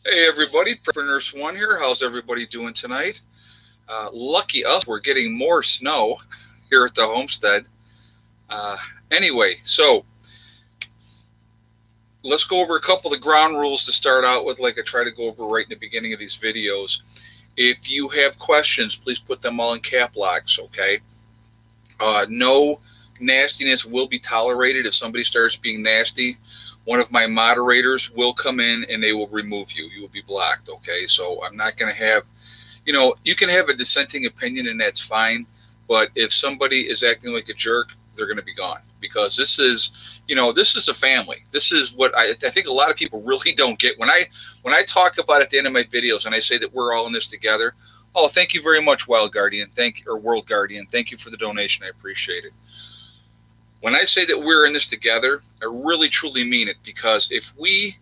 Hey everybody, Prepper Nurse One here. How's everybody doing tonight? Lucky us, we're getting more snow here at the homestead. Anyway, so let's go over a couple of the ground rules to start out with, like I try to go over right in the beginning of these videos. If you have questions, please put them all in cap locks, okay? No nastiness will be tolerated. If somebody starts being nasty, one of my moderators will come in and they will remove you. You will be blocked, okay? So I'm not going to have, you can have a dissenting opinion and that's fine. But if somebody is acting like a jerk, they're going to be gone, because this is, this is a family. This is what I think a lot of people really don't get. When I talk about at the end of my videos and I say that we're all in this together, oh, thank you very much, Wild Guardian. World Guardian. Thank you for the donation. I appreciate it. When I say that we're in this together, I really, truly mean it, because if we,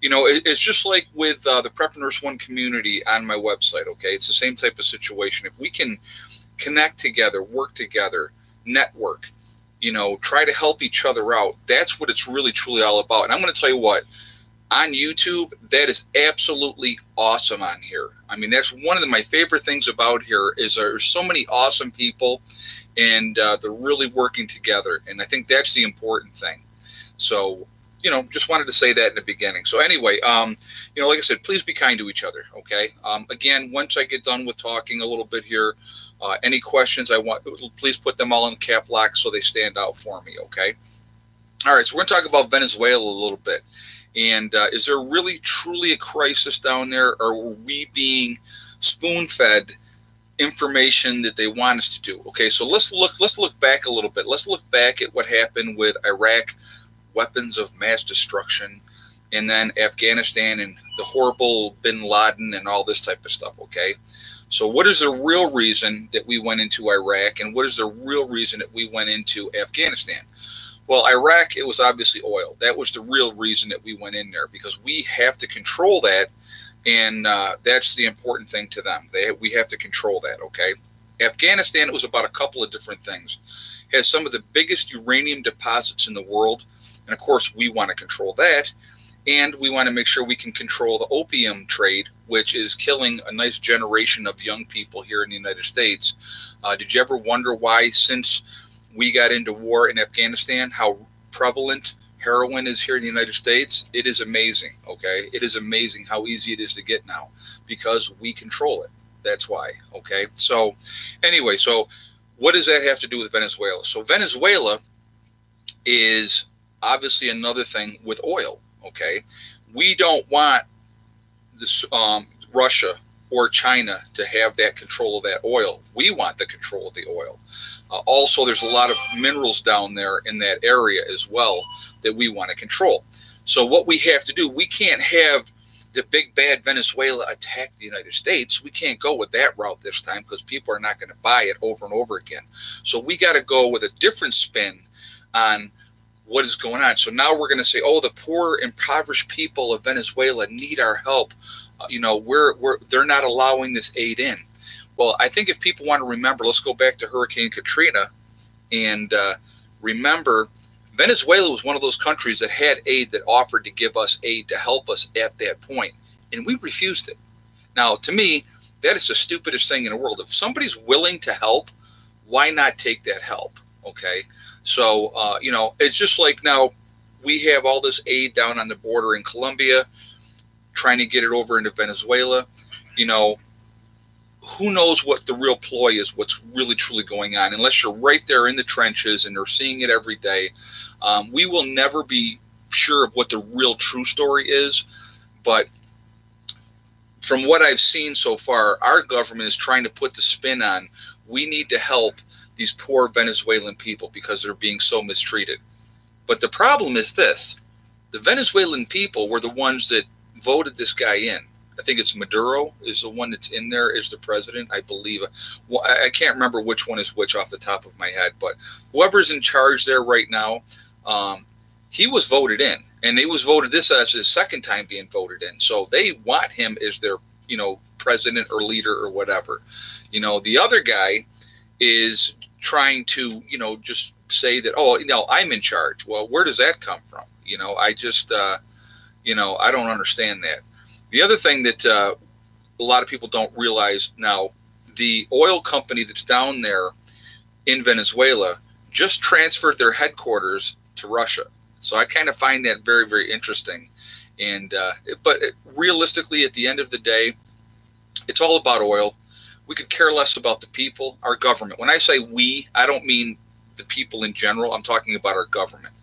it's just like with the Prep Nurse One community on my website, okay? It's the same type of situation. If we can connect together, work together, network, try to help each other out, that's what it's really, truly all about. And I'm going to tell you what, on YouTube, that is absolutely awesome on here. I mean, that's one of my favorite things about here is there's so many awesome people, and they're really working together. And I think that's the important thing. So, just wanted to say that in the beginning. So anyway, like I said, please be kind to each other, okay? Again, once I get done with talking a little bit here, any questions please put them all in cap lock so they stand out for me, okay? All right, so we're going to talk about Venezuela a little bit. And is there really, truly a crisis down there, or are we being spoon-fed information that they want us to do? Okay, so let's look back a little bit. Let's look back at what happened with Iraq, weapons of mass destruction, and then Afghanistan and the horrible bin Laden and all this type of stuff, okay? So what is the real reason that we went into Iraq, and what is the real reason that we went into Afghanistan? Well, Iraq, it was obviously oil. That was the real reason that we went in there, because we have to control that, and that's the important thing to them. We have to control that, okay? Afghanistan, it was about a couple of different things. It has some of the biggest uranium deposits in the world, and of course we want to control that, and we want to make sure we can control the opium trade, which is killing a nice generation of young people here in the United States. Did you ever wonder why, since we got into war in Afghanistan, how prevalent heroin is here in the United States? It is amazing, okay? It is amazing how easy it is to get now, because we control it. That's why, okay? So anyway, so what does that have to do with Venezuela? So Venezuela is obviously another thing with oil, okay? We don't want this Russia or China to have that control of that oil. We want the control of the oil. Also, there's a lot of minerals down there in that area as well that we want to control. So what we have to do, we can't have the big bad Venezuela attack the United States. We can't go with that route this time, because people are not going to buy it over and over again. So we got to go with a different spin on what is going on. So now we're going to say, oh, the poor, impoverished people of Venezuela need our help. They're not allowing this aid in. Well, I think if people want to remember, let's go back to Hurricane Katrina and remember, Venezuela was one of those countries that had aid, that offered to give us aid to help us at that point, and we refused it. Now, to me, that is the stupidest thing in the world. If somebody's willing to help, why not take that help? Okay, so it's just like now we have all this aid down on the border in Colombia, trying to get it over into Venezuela. Who knows what the real ploy is, what's really truly going on, unless you're right there in the trenches and they're seeing it every day. We will never be sure of what the real true story is, but from what I've seen so far, our government is trying to put the spin on, we need to help these poor Venezuelan people because they're being so mistreated. But the problem is this: the Venezuelan people were the ones that voted this guy in. I think it's Maduro is the one that's in there as the president, I believe. Well, I can't remember which one is which off the top of my head, but whoever's in charge there right now, he was voted in, and he was voted, this as his second time being voted in. So they want him as their, president or leader or whatever. The other guy is trying to, just say that, oh, I'm in charge. Well, where does that come from? I just, I don't understand that. The other thing that a lot of people don't realize now, the oil company that's down there in Venezuela just transferred their headquarters to Russia. So I kind of find that very, very interesting. And but realistically, at the end of the day, it's all about oil. We could care less about the people, our government. When I say we, I don't mean the people in general. I'm talking about our government.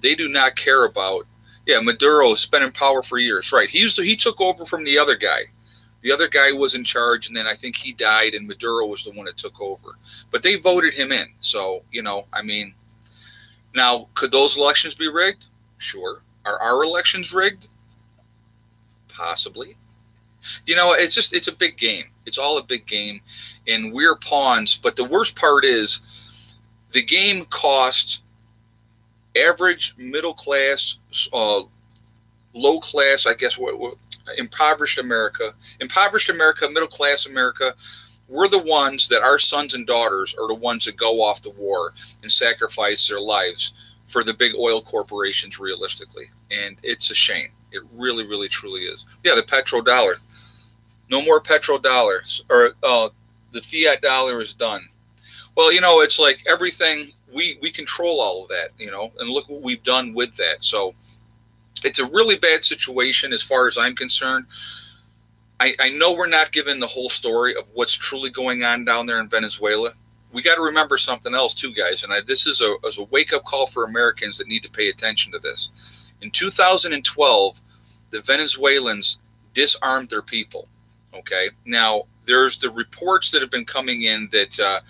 They do not care about, yeah, Maduro has been in power for years. Right. He took over from the other guy. The other guy was in charge, and then I think he died, and Maduro was the one that took over. But they voted him in. So, you know, I mean, now, could those elections be rigged? Sure. Are our elections rigged? Possibly. You know, it's a big game. It's all a big game, and we're pawns. But the worst part is the game cost average, middle class, low class, I guess, impoverished America, middle class America. We're the ones that our sons and daughters are the ones that go off to war and sacrifice their lives for the big oil corporations, realistically. And it's a shame. It really, really, truly is. Yeah, the petrodollar. No more petrodollars, or the fiat dollar is done. Well, you know, it's like everything, we control all of that, you know, and look what we've done with that. So it's a really bad situation as far as I'm concerned. I know we're not given the whole story of what's truly going on down there in Venezuela. We got to remember something else too, guys, and this is a wake-up call for Americans that need to pay attention to this. In 2012, the Venezuelans disarmed their people. Okay, now there's the reports that have been coming in that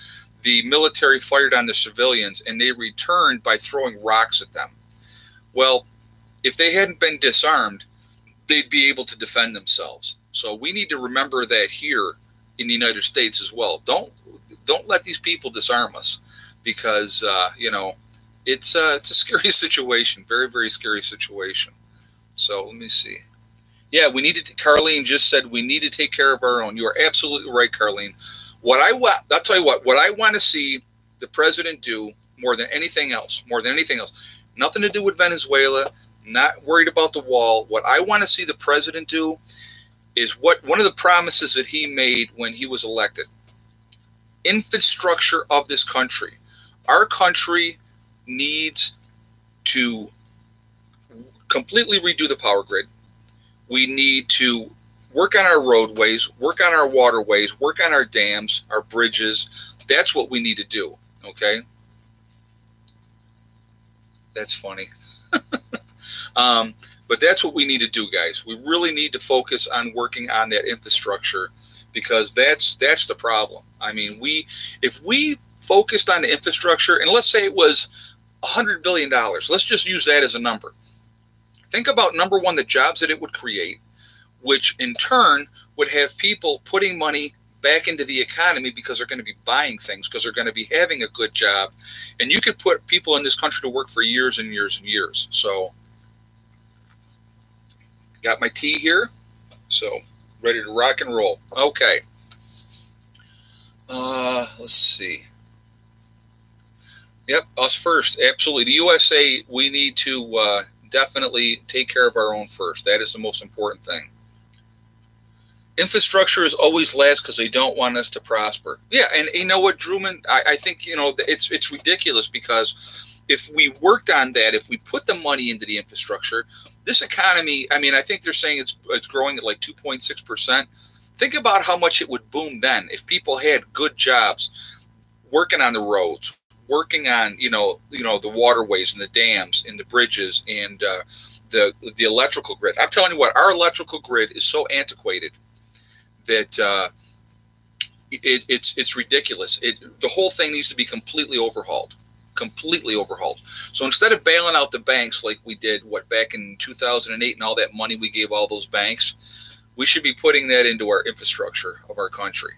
the military fired on the civilians and they returned by throwing rocks at them. Well, if they hadn't been disarmed, they'd be able to defend themselves. So we need to remember that here in the United States as well. Don't let these people disarm us, because you know, it's a scary situation, very, very scary situation. So let me see. Yeah, we need to. Carlene just said we need to take care of our own. You are absolutely right, Carlene. I'll tell you what I want to see the president do more than anything else. Nothing to do with Venezuela. Not worried about the wall. What I want to see the president do is one of the promises that he made when he was elected. Infrastructure of this country. Our country needs to completely redo the power grid. We need to work on our roadways, work on our waterways, work on our dams, our bridges. That's what we need to do, okay? That's funny. But that's what we need to do, guys. We really need to focus on working on that infrastructure, because that's the problem. I mean, if we focused on the infrastructure, and let's say it was $100 billion, let's just use that as a number. Think about, number one, the jobs that it would create, which in turn would have people putting money back into the economy because they're going to be buying things, because they're going to be having a good job. And you could put people in this country to work for years and years and years. So, got my tea here. So, ready to rock and roll. Okay. Let's see. Yep, us first. Absolutely. The USA, we need to definitely take care of our own first. That is the most important thing. Infrastructure is always last because they don't want us to prosper. Yeah, and you know what, Drewman? I think, you know, it's ridiculous, because if we worked on that, if we put the money into the infrastructure, this economy, I mean, I think they're saying it's growing at like 2.6%. Think about how much it would boom then if people had good jobs working on the roads, working on, you know, the waterways and the dams and the bridges and the electrical grid. I'm telling you what, our electrical grid is so antiquated that it's ridiculous. The whole thing needs to be completely overhauled. So instead of bailing out the banks like we did, back in 2008 and all that money we gave all those banks, we should be putting that into our infrastructure of our country.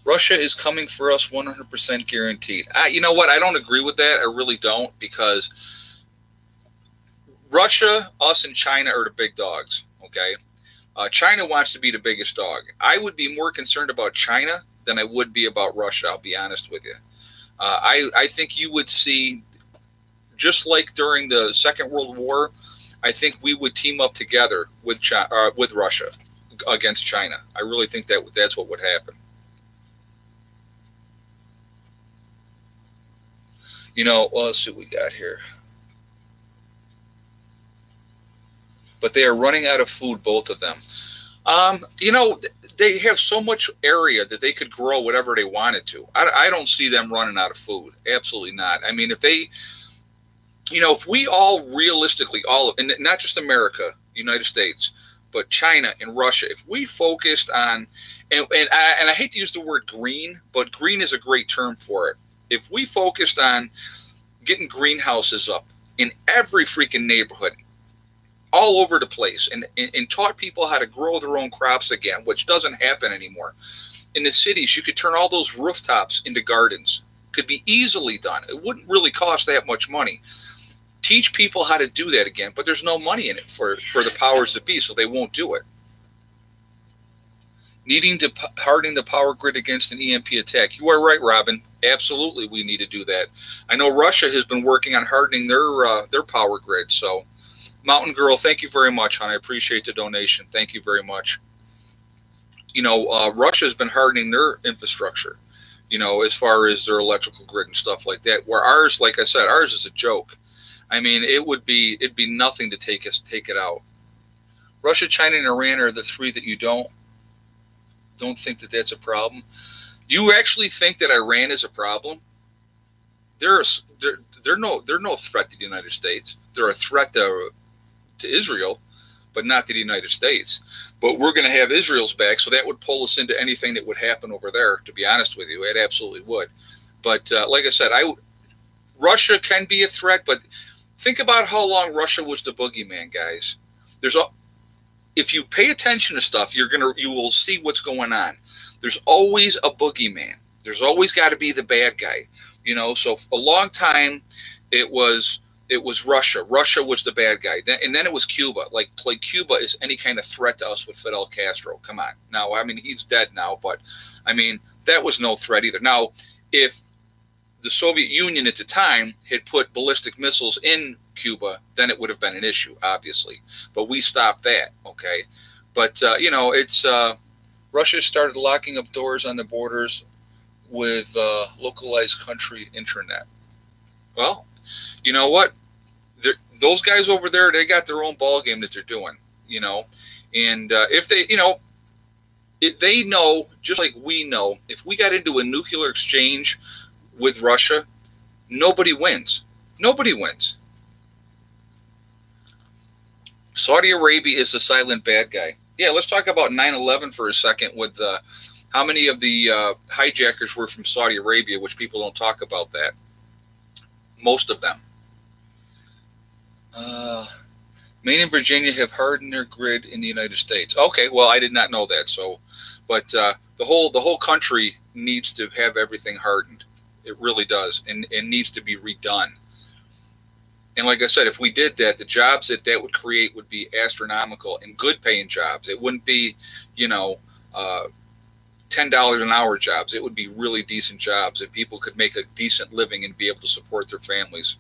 Russia is coming for us 100% guaranteed. You know what? I don't agree with that. I really don't, because Russia, us, and China are the big dogs, okay? China wants to be the biggest dog. I would be more concerned about China than I would be about Russia, I'll be honest with you. I think you would see, just like during the Second World War, I think we would team up together with with Russia against China. I really think that that's what would happen. You know, well, let's see what we got here. But they are running out of food, both of them. You know, they have so much area that they could grow whatever they wanted to. I don't see them running out of food. Absolutely not. I mean, if they, you know, if we all realistically, and not just America, United States, but China and Russia, if we focused on, and I hate to use the word green, but green is a great term for it. If we focused on getting greenhouses up in every freaking neighborhood, all over the place, and taught people how to grow their own crops again, which doesn't happen anymore. In the cities, you could turn all those rooftops into gardens. Could be easily done. It wouldn't really cost that much money. Teach people how to do that again, but there's no money in it for the powers that be, so they won't do it. Needing to harden the power grid against an EMP attack. You are right, Robin. Absolutely, we need to do that. I know Russia has been working on hardening their power grid, so... Mountain Girl, thank you very much, hon. I appreciate the donation. Thank you very much. You know, Russia's been hardening their infrastructure, you know, as far as their electrical grid and stuff like that, where ours, like I said, ours is a joke. I mean, it'd be nothing to take it out. Russia, China, and Iran are the three that you don't think that that's a problem. You actually think that Iran is a problem? They're no threat to the United States. They're a threat to Israel, but not to the United States. But we're going to have Israel's back, so that would pull us into anything that would happen over there, to be honest with you. It absolutely would. But like I said, Russia can be a threat, but think about how long Russia was the boogeyman, guys. If you pay attention to stuff, you will see what's going on. There's always a boogeyman. There's always got to be the bad guy. You know, so for a long time, it was Russia. Russia was the bad guy. And then it was Cuba. Like Cuba is any kind of threat to us with Fidel Castro. Come on. Now, I mean, he's dead now, but, I mean, that was no threat either. Now, if the Soviet Union at the time had put ballistic missiles in Cuba, then it would have been an issue, obviously. But we stopped that, okay? But, you know, Russia started locking up doors on the borders with localized country internet. Well, you know what? Those guys over there, they got their own ball game that they're doing, you know. And if they, you know, if they know, just like we know, if we got into a nuclear exchange with Russia, nobody wins. Nobody wins. Saudi Arabia is the silent bad guy. Yeah, let's talk about 9/11 for a second with how many of the hijackers were from Saudi Arabia, which people don't talk about that. Most of them. Maine and Virginia have hardened their grid in the United States. Okay, well, I did not know that. So, but the whole country needs to have everything hardened. It really does, and needs to be redone. And like I said, if we did that, the jobs that would create would be astronomical and good-paying jobs. It wouldn't be, you know, $10 an hour jobs. It would be really decent jobs that people could make a decent living and be able to support their families.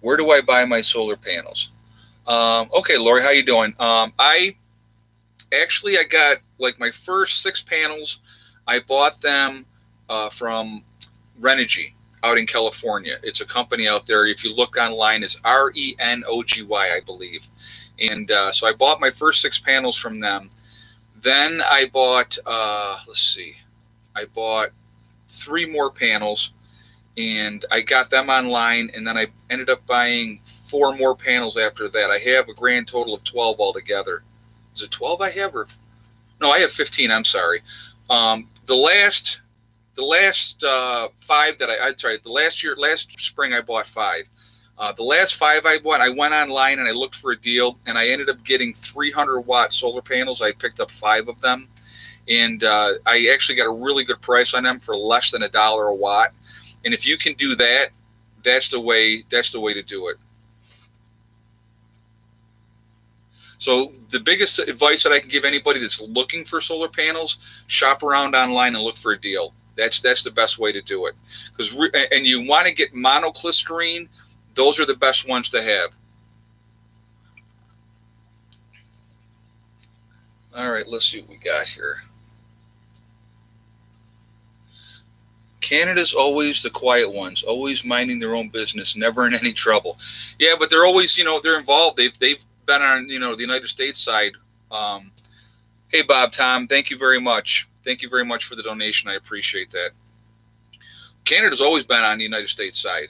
Where do I buy my solar panels? Okay, Lori, how you doing? I got like my first 6 panels. I bought them from Renogy out in California. It's a company out there. If you look online, it's Renogy, I believe. And so I bought my first 6 panels from them. Then I bought, let's see, I bought 3 more panels, and I got them online, and then I ended up buying 4 more panels after that. I have a grand total of 12 altogether. Is it 12 I have? Or no, I have 15, I'm sorry. The last 5 that last spring I bought 5. The last 5 I bought, I went online and I looked for a deal, and I ended up getting 300-watt solar panels. I picked up 5 of them, and I actually got a really good price on them for less than $1 a watt. And if you can do that, that's the way to do it. So the biggest advice that I can give anybody that's looking for solar panels: shop around online and look for a deal. That's the best way to do it. And you want to get monocrystalline. Those are the best ones to have. All right, let's see what we got here. Canada's always the quiet ones, always minding their own business, never in any trouble. Yeah, but they're always, they're involved. They've been on, the United States side. Hey, Bob, Tom, thank you very much. Thank you very much for the donation. I appreciate that. Canada's always been on the United States side.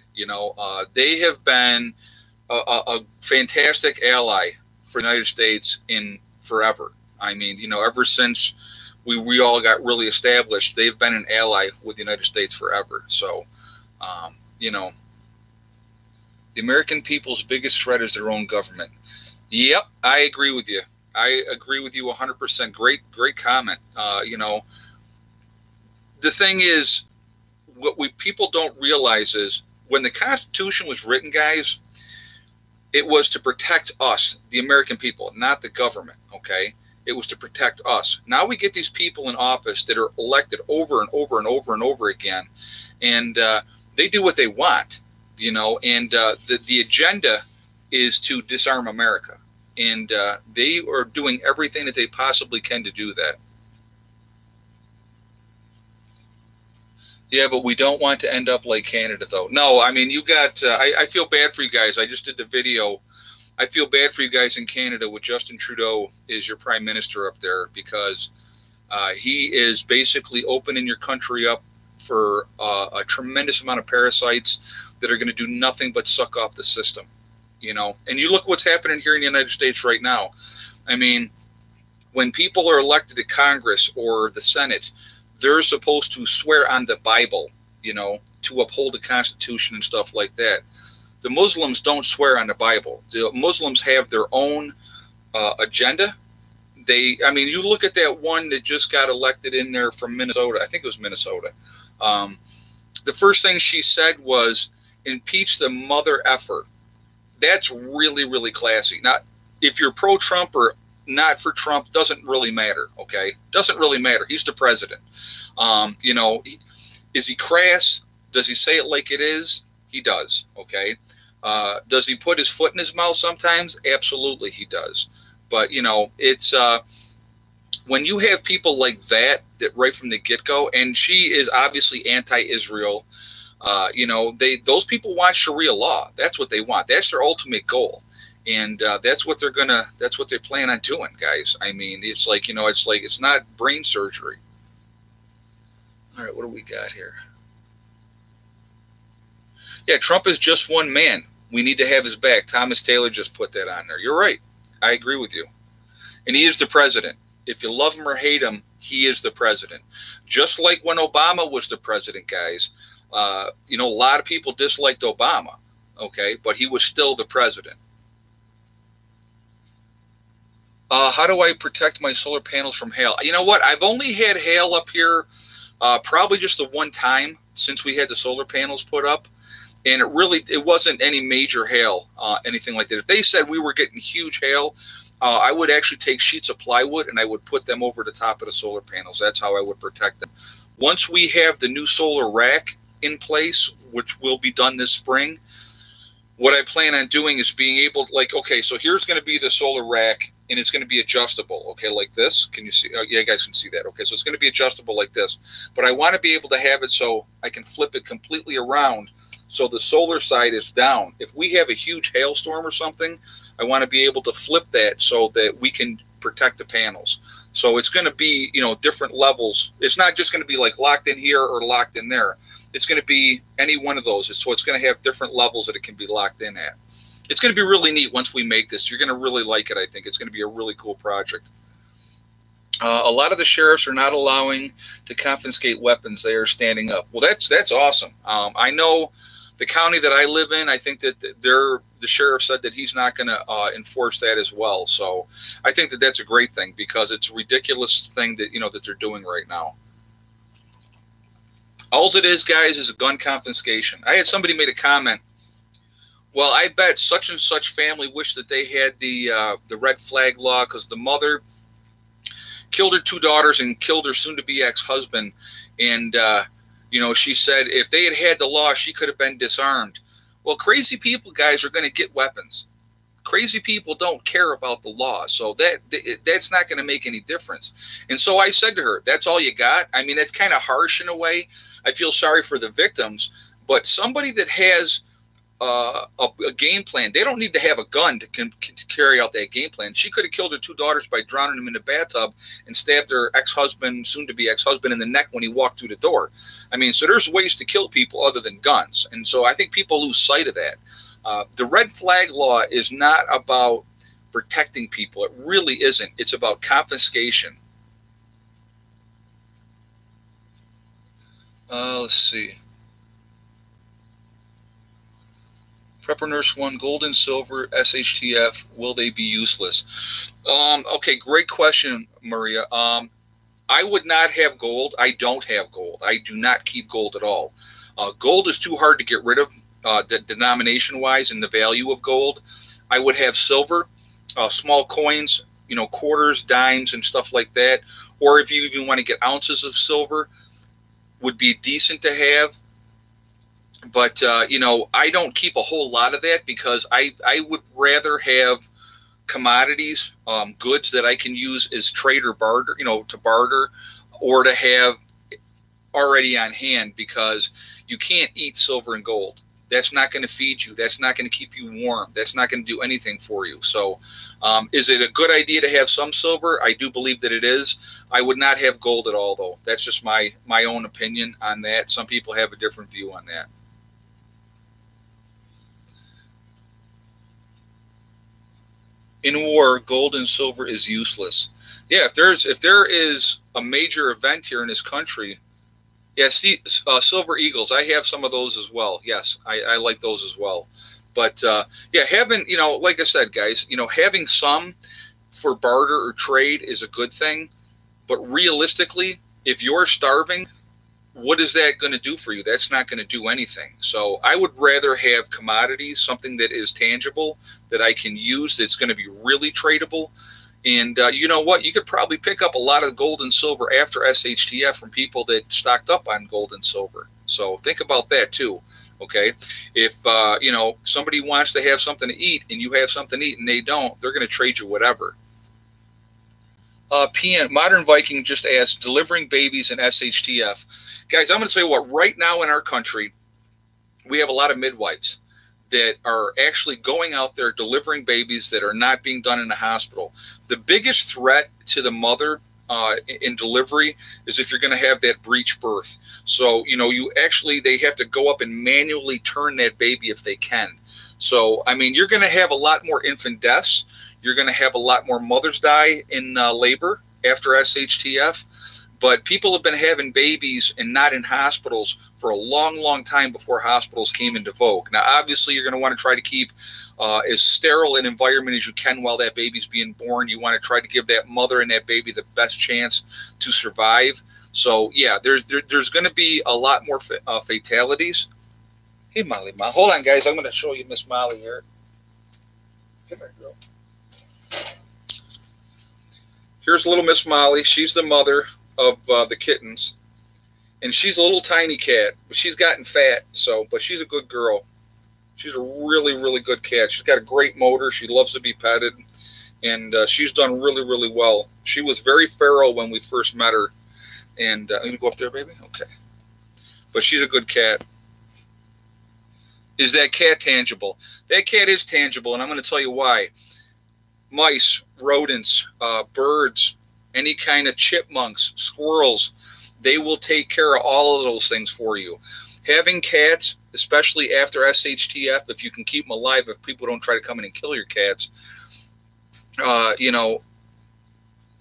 They have been a fantastic ally for the United States in forever. I mean, ever since we all got really established, they've been an ally with the United States forever. So, the American people's biggest threat is their own government. Yep, I agree with you. I agree with you 100%. Great comment. The thing is, what people don't realize is when the Constitution was written, guys, it was to protect us, the American people, not the government, okay? It was to protect us. Now we get these people in office that are elected over and over and over and over again, and they do what they want, and the agenda is to disarm America, and they are doing everything that they possibly can to do that. Yeah, but we don't want to end up like Canada, though. No, I mean, you got, I feel bad for you guys. I just did the video. I feel bad for you guys in Canada with Justin Trudeau is your prime minister up there, because he is basically opening your country up for a tremendous amount of parasites that are going to do nothing but suck off the system, And you look what's happening here in the United States right now. I mean, when people are elected to Congress or the Senate, they're supposed to swear on the Bible, to uphold the Constitution and stuff like that. The Muslims don't swear on the Bible. The Muslims have their own agenda. You look at that one that just got elected in there from Minnesota. I think it was Minnesota. The first thing she said was, impeach the mother effer. That's really, really classy. Now, if you're pro-Trump or not for Trump, doesn't really matter, okay? Doesn't really matter. He's the president. Is he crass? Does he say it like it is? He does, okay? Does he put his foot in his mouth sometimes? Absolutely, he does. But, it's when you have people like that right from the get-go, and she is obviously anti-Israel, those people want Sharia law. That's what they want. That's their ultimate goal. And that's what they plan on doing, guys. I mean, it's like, it's not brain surgery. All right, what do we got here? Yeah, Trump is just one man. We need to have his back. Thomas Taylor just put that on there. You're right. I agree with you. And he is the president. If you love him or hate him, he is the president. Just like when Obama was the president, guys. A lot of people disliked Obama, okay? But he was still the president. How do I protect my solar panels from hail? You know what? I've only had hail up here probably just the one time since we had the solar panels put up. And it wasn't any major hail, anything like that. If they said we were getting huge hail, I would actually take sheets of plywood and I would put them over the top of the solar panels. That's how I would protect them. Once we have the new solar rack in place, which will be done this spring, what I plan on doing is being able to, okay, so here's going to be the solar rack, and it's going to be adjustable, okay, like this. Can you see? Oh, yeah, you guys can see that. Okay, so it's going to be adjustable like this. But I want to be able to have it so I can flip it completely around so the solar side is down. If we have a huge hailstorm or something, I want to be able to flip that so that we can protect the panels. So it's going to be, different levels. It's not just going to be like locked in here or locked in there. It's going to be any one of those. So it's going to have different levels that it can be locked in at. It's going to be really neat once we make this. You're going to really like it, I think. It's going to be a really cool project. A lot of the sheriffs are not allowing to confiscate weapons. They are standing up. Well, that's awesome. I know the county that I live in, I think that the sheriff said that he's not going to enforce that as well. So I think that that's a great thing, because it's a ridiculous thing that, that they're doing right now. All it is, guys, is a gun confiscation. I had somebody made a comment. Well, I bet such and such family wish that they had the red flag law, because the mother killed her 2 daughters and killed her soon-to-be ex-husband. And, she said if they had had the law, she could have been disarmed. Well, crazy people, guys, are going to get weapons. Crazy people don't care about the law, so that's not going to make any difference. And so I said to her, that's all you got? I mean, that's kind of harsh in a way. I feel sorry for the victims, but somebody that has a game plan, they don't need to have a gun to carry out that game plan. She could have killed her 2 daughters by drowning them in the bathtub and stabbed her ex-husband, soon-to-be ex-husband, in the neck when he walked through the door. I mean, so there's ways to kill people other than guns. And so I think people lose sight of that. The red flag law is not about protecting people. It really isn't. It's about confiscation. Let's see. Prepper Nurse 1, gold and silver, SHTF, will they be useless? Okay, great question, Maria. I would not have gold. I don't have gold. I do not keep gold at all. Gold is too hard to get rid of, denomination-wise, and the value of gold. I would have silver, small coins, you know, quarters, dimes, and stuff like that. Or if you even want to get ounces of silver, would be decent to have. But, you know, I don't keep a whole lot of that because I would rather have commodities, goods that I can use as trade or barter, you know, to barter, or to have already on hand, because you can't eat silver and gold. That's not going to feed you. That's not going to keep you warm. That's not going to do anything for you. So is it a good idea to have some silver? I do believe that it is. I would not have gold at all, though. That's just my own opinion on that. Some people have a different view on that. In war, gold and silver is useless. Yeah, if there is a major event here in this country, yeah, see, silver eagles, I have some of those as well. Yes, I like those as well. But yeah, having, you know, like I said, guys, you know, having some for barter or trade is a good thing. But realistically, if you're starving, what is that going to do for you? That's not going to do anything. So I would rather have commodities, something that is tangible, that I can use, that's going to be really tradable. And you know what? You could probably pick up a lot of gold and silver after SHTF from people that stocked up on gold and silver. So think about that too. Okay, if you know, somebody wants to have something to eat and you have something to eat and they don't, they're going to trade you whatever. PN Modern Viking just asked, delivering babies and SHTF. Guys, I'm going to tell you what, right now in our country, we have a lot of midwives that are actually going out there delivering babies that are not being done in the hospital. The biggest threat to the mother in delivery is if you're going to have that breech birth. So, you know, they have to go up and manually turn that baby if they can. So, I mean, you're going to have a lot more infant deaths. You're going to have a lot more mothers die in labor after SHTF. But people have been having babies and not in hospitals for a long, long time before hospitals came into vogue. Now, obviously, you're going to want to try to keep as sterile an environment as you can while that baby's being born. You want to try to give that mother and that baby the best chance to survive. So, yeah, there's going to be a lot more fatalities. Hey, Molly, hold on, guys. I'm going to show you Miss Molly here. Come here, girl. Here's little Miss Molly. She's the mother of the kittens, and she's a little tiny cat, but she's gotten fat. So, but she's a good girl. She's a really, really good cat. She's got a great motor. She loves to be petted, and she's done really, really well. She was very feral when we first met her, and I'm gonna go up there, baby. Okay, but she's a good cat. Is that cat tangible? That cat is tangible, and I'm going to tell you why. Mice, rodents, birds, any kind of chipmunks, squirrels, they will take care of all of those things for you. Having cats, especially after SHTF, if you can keep them alive, if people don't try to come in and kill your cats, you know,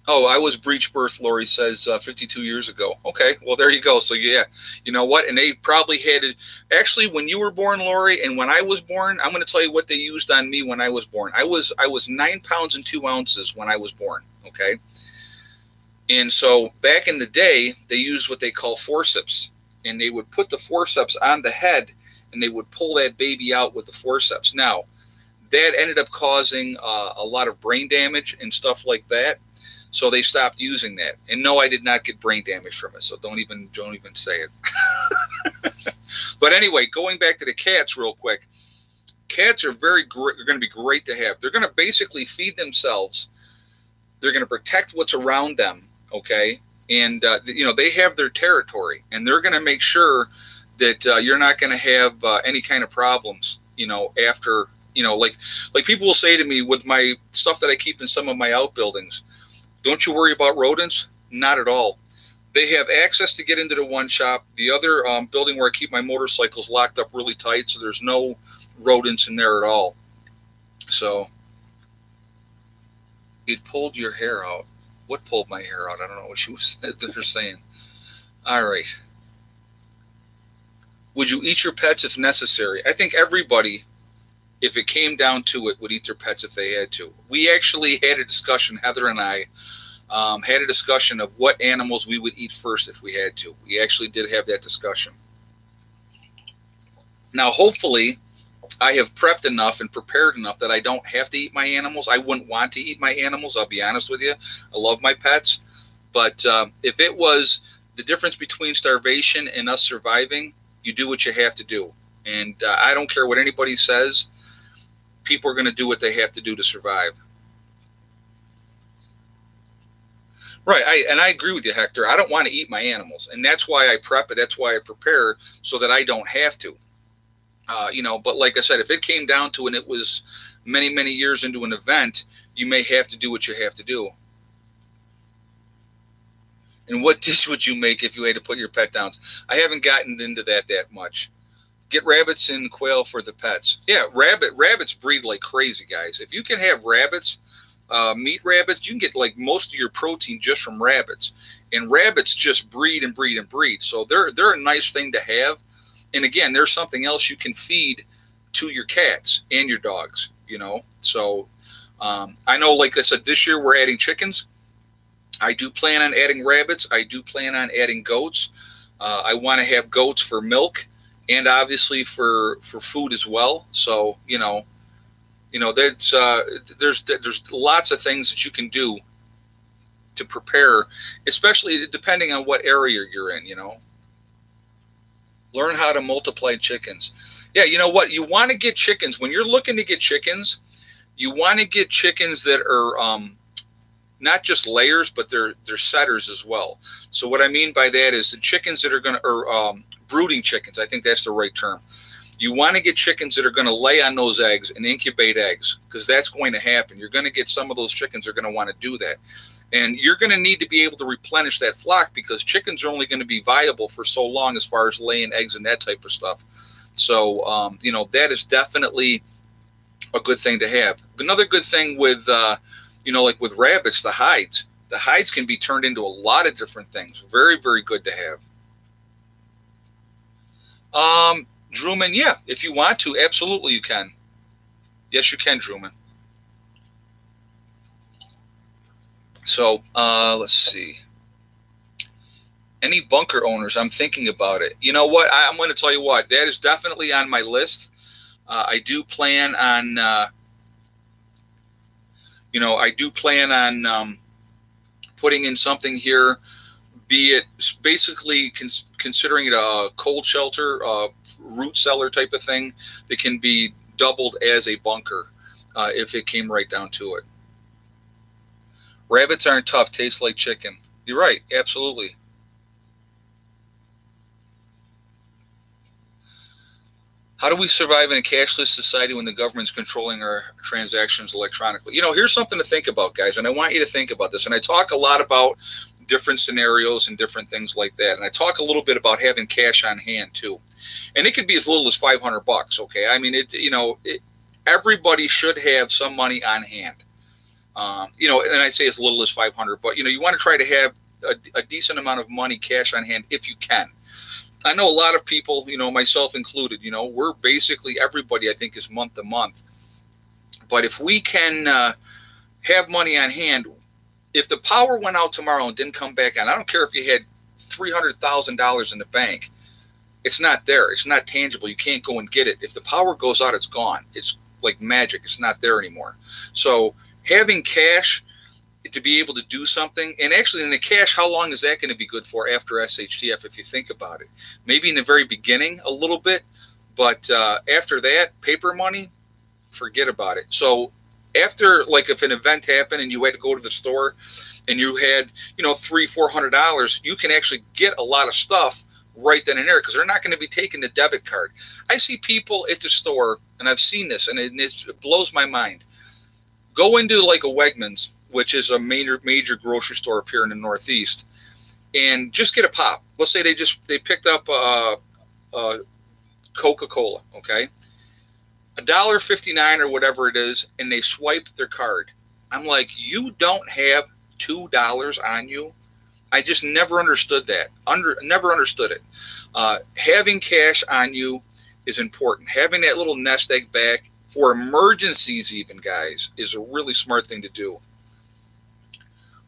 oh, I was breech birth, Laurie says, 52 years ago. Okay, well, there you go. So, yeah, you know what? And they probably had it. Actually, when you were born, Laurie, and when I was born, I'm going to tell you what they used on me when I was born. I was 9 pounds and 2 ounces when I was born, okay? And so back in the day, they used what they call forceps. And they would put the forceps on the head, and they would pull that baby out with the forceps. Now, that ended up causing a lot of brain damage and stuff like that. So they stopped using that. And no, I did not get brain damage from it. So don't even say it. But anyway, going back to the cats real quick. Cats are are going to be great to have. They're going to basically feed themselves. They're going to protect what's around them, okay? And, they have their territory, and they're going to make sure that you're not going to have any kind of problems, after, like people will say to me with my stuff that I keep in some of my outbuildings, don't you worry about rodents? Not at all. They have access to get into the one shop. The other building where I keep my motorcycles locked up really tight, so there's no rodents in there at all. So it pulled your hair out. What pulled my hair out? I don't know what she was they're saying. All right. Would you eat your pets if necessary? I think everybody, if it came down to it, would eat their pets if they had to. We actually had a discussion, Heather and I, had a discussion of what animals we would eat first if we had to. We actually did have that discussion. Now, hopefully, I have prepped enough and prepared enough that I don't have to eat my animals. I wouldn't want to eat my animals, I'll be honest with you. I love my pets. But if it was the difference between starvation and us surviving, you do what you have to do. And I don't care what anybody says. People are going to do what they have to do to survive. Right, I agree with you, Hector. I don't want to eat my animals, and that's why I prep it. That's why I prepare so that I don't have to. But like I said, if it came down to it and it was many, many years into an event, you may have to do what you have to do. And what dish would you make if you had to put your pet down? I haven't gotten into that much. Get rabbits and quail for the pets. Yeah, rabbits breed like crazy, guys. If you can have rabbits, meat rabbits, you can get like most of your protein just from rabbits. And rabbits just breed and breed and breed. So they're a nice thing to have. And again, there's something else you can feed to your cats and your dogs, So I know, like I said, this year we're adding chickens. I do plan on adding rabbits. I do plan on adding goats. I want to have goats for milk and obviously for food as well. So, there's lots of things that you can do to prepare, especially depending on what area you're in, Learn how to multiply chickens. Yeah, you know what? You want to get chickens. When you're looking to get chickens, you want to get chickens that are not just layers, but they're setters as well. So what I mean by that is the chickens that are going to, or brooding chickens, I think that's the right term. You want to get chickens that are going to lay on those eggs and incubate eggs, because that's going to happen. You're going to get some of those chickens are going to want to do that. And you're going to need to be able to replenish that flock, because chickens are only going to be viable for so long as far as laying eggs and that type of stuff. So, that is definitely a good thing to have. Another good thing with, like with rabbits, the hides. The hides can be turned into a lot of different things. Very, very good to have. Drewman, yeah, if you want to, absolutely you can. Yes, you can, Drewman. So, let's see. Any bunker owners? I'm thinking about it. You know what? I'm going to tell you what. That is definitely on my list. I do plan on, putting in something here, be it basically considering it a cold shelter, root cellar type of thing that can be doubled as a bunker if it came right down to it. Rabbits aren't tough, taste like chicken. You're right, absolutely. How do we survive in a cashless society when the government's controlling our transactions electronically? Here's something to think about, guys, and I want you to think about this. And I talk a lot about different scenarios and different things like that. And I talk a little bit about having cash on hand, too. And it could be as little as $500, okay? I mean, everybody should have some money on hand. And I say as little as 500, but you want to try to have a decent amount of money cash on hand if you can. I know a lot of people, myself included, we're basically, everybody I think is month to month. But if we can have money on hand, if the power went out tomorrow and didn't come back on, I don't care if you had $300,000 in the bank, it's not there. It's not tangible. You can't go and get it. If the power goes out, it's gone. It's like magic. It's not there anymore. So having cash to be able to do something, and actually in the cash, how long is that going to be good for after SHTF if you think about it? Maybe in the very beginning a little bit, but after that, paper money, forget about it. So after, like, if an event happened and you had to go to the store and you had, you know, $300-400, you can actually get a lot of stuff right then and there, because they're not going to be taking the debit card. I see people at the store, and I've seen this, and it blows my mind. Go into like a Wegmans, which is a major grocery store up here in the Northeast, and just get a pop. Let's say they picked up Coca-Cola, okay, $1.59 or whatever it is, and they swipe their card. I'm like, you don't have $2 on you? I just never understood that. Never understood it. Having cash on you is important. Having that little nest egg back for emergencies, even, guys, is a really smart thing to do.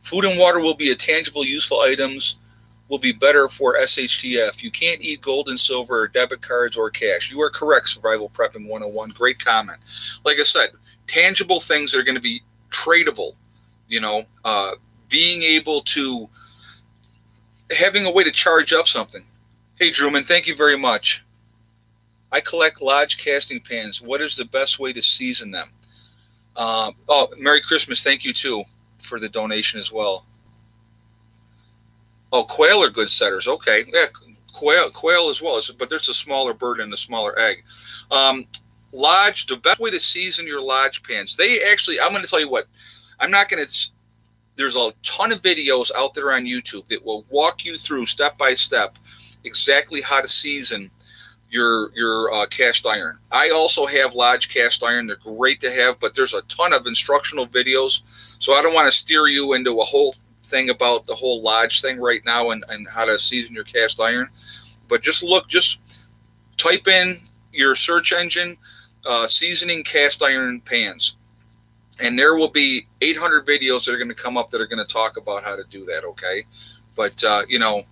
Food and water will be a tangible, useful items. Will be better for SHTF. You can't eat gold and silver or debit cards or cash. You are correct, Survival Prepping 101. Great comment. Like I said, tangible things that are going to be tradable. You know, being able to, having a way to charge up something. Hey, Drewman, thank you very much. I collect Lodge casting pans. What is the best way to season them? Oh, Merry Christmas. Thank you, too, for the donation as well. Oh, quail are good setters. Okay. Yeah, quail as well. But there's a smaller bird and a smaller egg. Lodge, the best way to season your Lodge pans. They actually, I'm going to tell you what. I'm not going to, there's a ton of videos out there on YouTube that will walk you through step by step exactly how to season your cast iron. I also have Lodge cast iron. They're great to have, but there's a ton of instructional videos. So I don't want to steer you into a whole thing about the whole Lodge thing right now and how to season your cast iron. But just type in your search engine, seasoning cast iron pans. And there will be 800 videos that are going to come up that are going to talk about how to do that, okay? But, you know,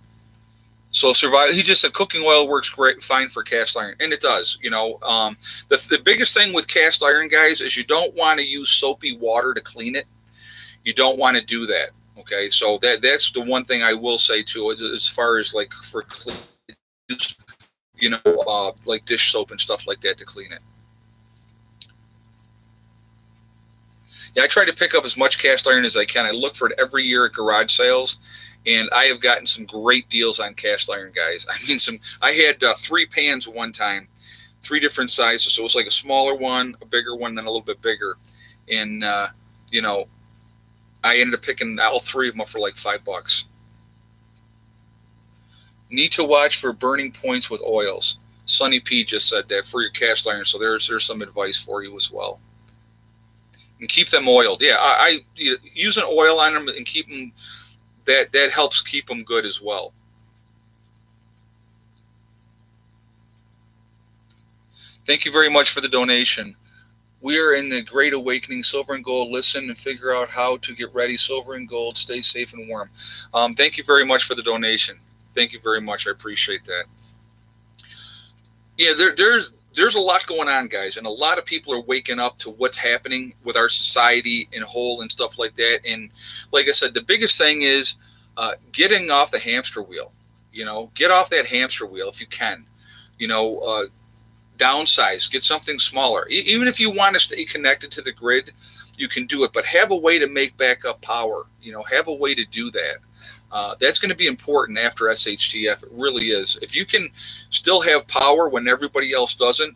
so survival, he just said cooking oil works great, fine for cast iron. And it does, you know. The biggest thing with cast iron, guys, is you don't want to use soapy water to clean it. You don't want to do that, okay? So that's the one thing I will say, too, as far as, like, for clean, you know, like dish soap and stuff like that to clean it. Yeah, I try to pick up as much cast iron as I can. I look for it every year at garage sales, and I have gotten some great deals on cast iron, guys. I mean, I had 3 pans one time, 3 different sizes. So it was like a smaller one, a bigger one, then a little bit bigger. And, you know, I ended up picking all 3 of them up for like $5. Need to watch for burning points with oils. Sonny P just said that for your cast iron. So there's some advice for you as well. And keep them oiled. Yeah, I use an oil on them and keep them. That helps keep them good as well. Thank you very much for the donation. We are in the Great Awakening. Silver and gold. Listen and figure out how to get ready. Silver and gold. Stay safe and warm. Thank you very much for the donation. Thank you very much. I appreciate that. Yeah, there's a lot going on, guys, and a lot of people are waking up to what's happening with our society in whole and stuff like that. And like I said, the biggest thing is getting off the hamster wheel. You know, get off that hamster wheel if you can. You know, downsize, get something smaller. Even if you want to stay connected to the grid, you can do it, but have a way to make backup power. You know, have a way to do that. That's going to be important after SHTF. It really is. If you can still have power when everybody else doesn't,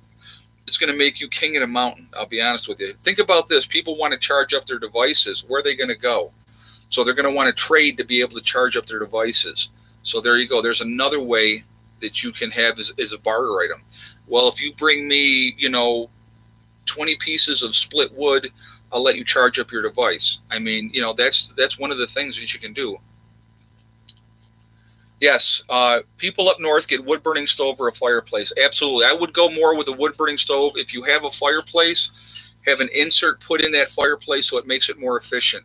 it's going to make you king of the mountain. I'll be honest with you. Think about this. People want to charge up their devices. Where are they going to go? So they're going to want to trade to be able to charge up their devices. So there you go. There's another way that you can have as a barter item. Well, if you bring me, you know, 20 pieces of split wood, I'll let you charge up your device. I mean, you know, that's one of the things that you can do. Yes, people up north get wood-burning stove or a fireplace. Absolutely. I would go more with a wood-burning stove. If you have a fireplace, have an insert put in that fireplace so it makes it more efficient.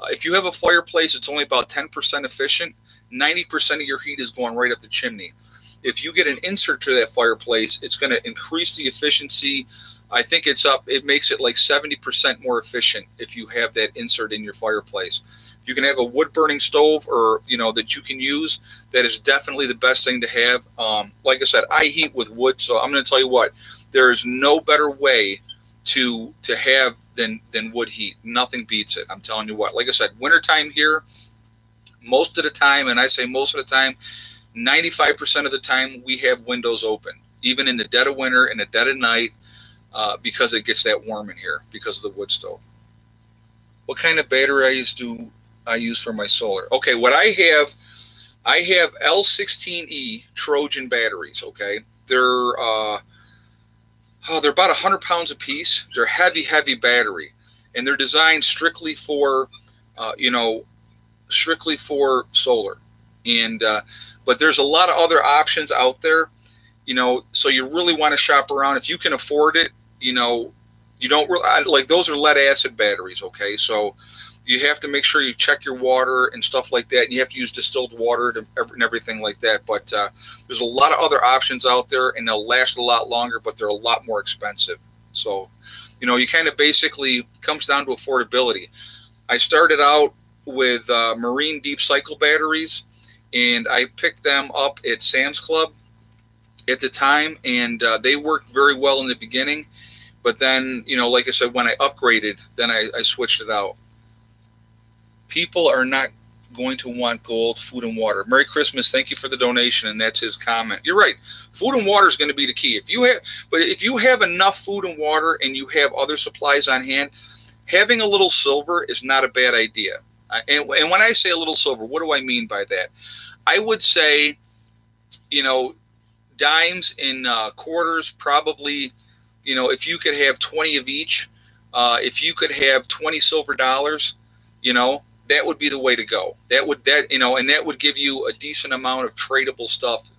If you have a fireplace, it's only about 10% efficient. 90% of your heat is going right up the chimney. If you get an insert to that fireplace, it's going to increase the efficiency. I think it makes it like 70% more efficient if you have that insert in your fireplace. If you can have a wood-burning stove or, you know, that you can use, that is definitely the best thing to have. Like I said, I heat with wood, so I'm going to tell you what, there is no better way to have than wood heat. Nothing beats it. I'm telling you what. Like I said, wintertime here, most of the time, and I say most of the time, 95% of the time, we have windows open, even in the dead of winter and the dead of night, because it gets that warm in here because of the wood stove. What kind of battery do I use for my solar? Okay, what I have L16E Trojan batteries. Okay, they're about 100 pounds a piece. They're heavy battery, and they're designed strictly for strictly for solar. And but there's a lot of other options out there, so you really want to shop around if you can afford it. You don't really like, those are lead acid batteries. Okay, so you have to make sure you check your water and stuff like that, and you have to use distilled water and everything like that. But there's a lot of other options out there, and they'll last a lot longer, but they're a lot more expensive. So you kind of basically comes down to affordability. I started out with marine deep cycle batteries, and I picked them up at Sam's Club at the time, and they worked very well in the beginning. But then, like I said, when I upgraded, then I switched it out. People are not going to want gold, food, and water. Merry Christmas. Thank you for the donation. And that's his comment. You're right. Food and water is going to be the key. If you have enough food and water and you have other supplies on hand, having a little silver is not a bad idea. And when I say a little silver, what do I mean by that? I would say, dimes and quarters, probably, if you could have 20 of each, if you could have 20 silver dollars, that would be the way to go. And that would give you a decent amount of tradable stuff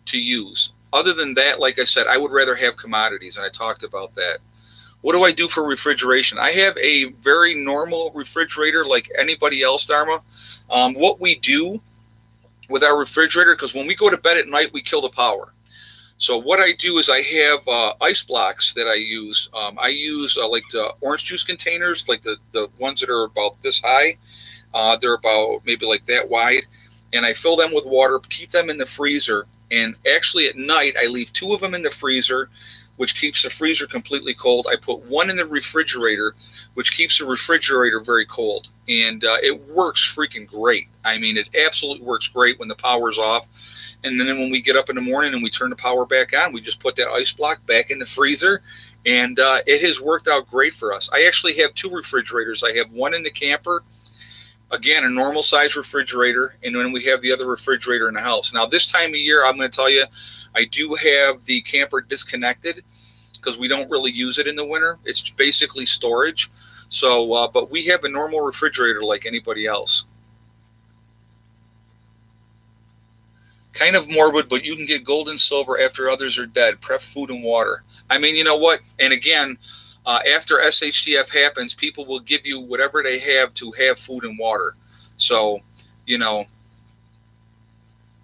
to use. Other than that, like I said, I would rather have commodities, and I talked about that. What do I do for refrigeration? I have a very normal refrigerator like anybody else, Dharma. What we do with our refrigerator, because when we go to bed at night, we kill the power. So what I do is I have ice blocks that I use. I use like the orange juice containers, like the ones that are about this high. They're about maybe like that wide. And I fill them with water, keep them in the freezer. And actually at night, I leave 2 of them in the freezer, which keeps the freezer completely cold. I put 1 in the refrigerator, which keeps the refrigerator very cold. And it works freaking great. I mean, it absolutely works great when the power's off. And then when we get up in the morning and we turn the power back on, we just put that ice block back in the freezer. And it has worked out great for us. I actually have 2 refrigerators. I have one in the camper, again, a normal size refrigerator, and then we have the other refrigerator in the house. Now, this time of year, I'm going to tell you, I do have the camper disconnected because we don't really use it in the winter. It's basically storage. So, but we have a normal refrigerator like anybody else. Kind of morbid, but you can get gold and silver after others are dead. Prep food and water. I mean, you know what? And again, after SHTF happens, people will give you whatever they have to have food and water. So,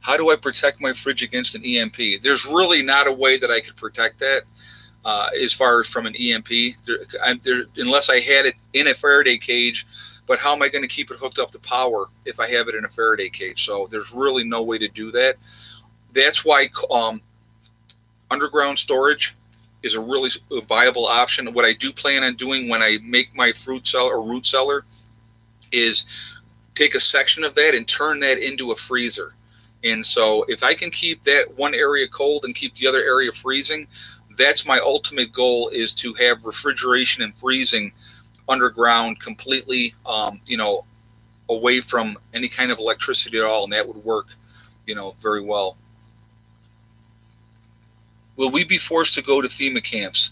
how do I protect my fridge against an EMP? There's really not a way that I could protect that as far as from an EMP, unless I had it in a Faraday cage. But how am I going to keep it hooked up to power if I have it in a Faraday cage? So there's really no way to do that. That's why underground storage is a really viable option. What I do plan on doing when I make my fruit cellar or root cellar is take a section of that and turn that into a freezer. And so if I can keep that one area cold and keep the other area freezing, that's my ultimate goal, is to have refrigeration and freezing underground completely, away from any kind of electricity at all. And that would work, very well. Will we be forced to go to FEMA camps?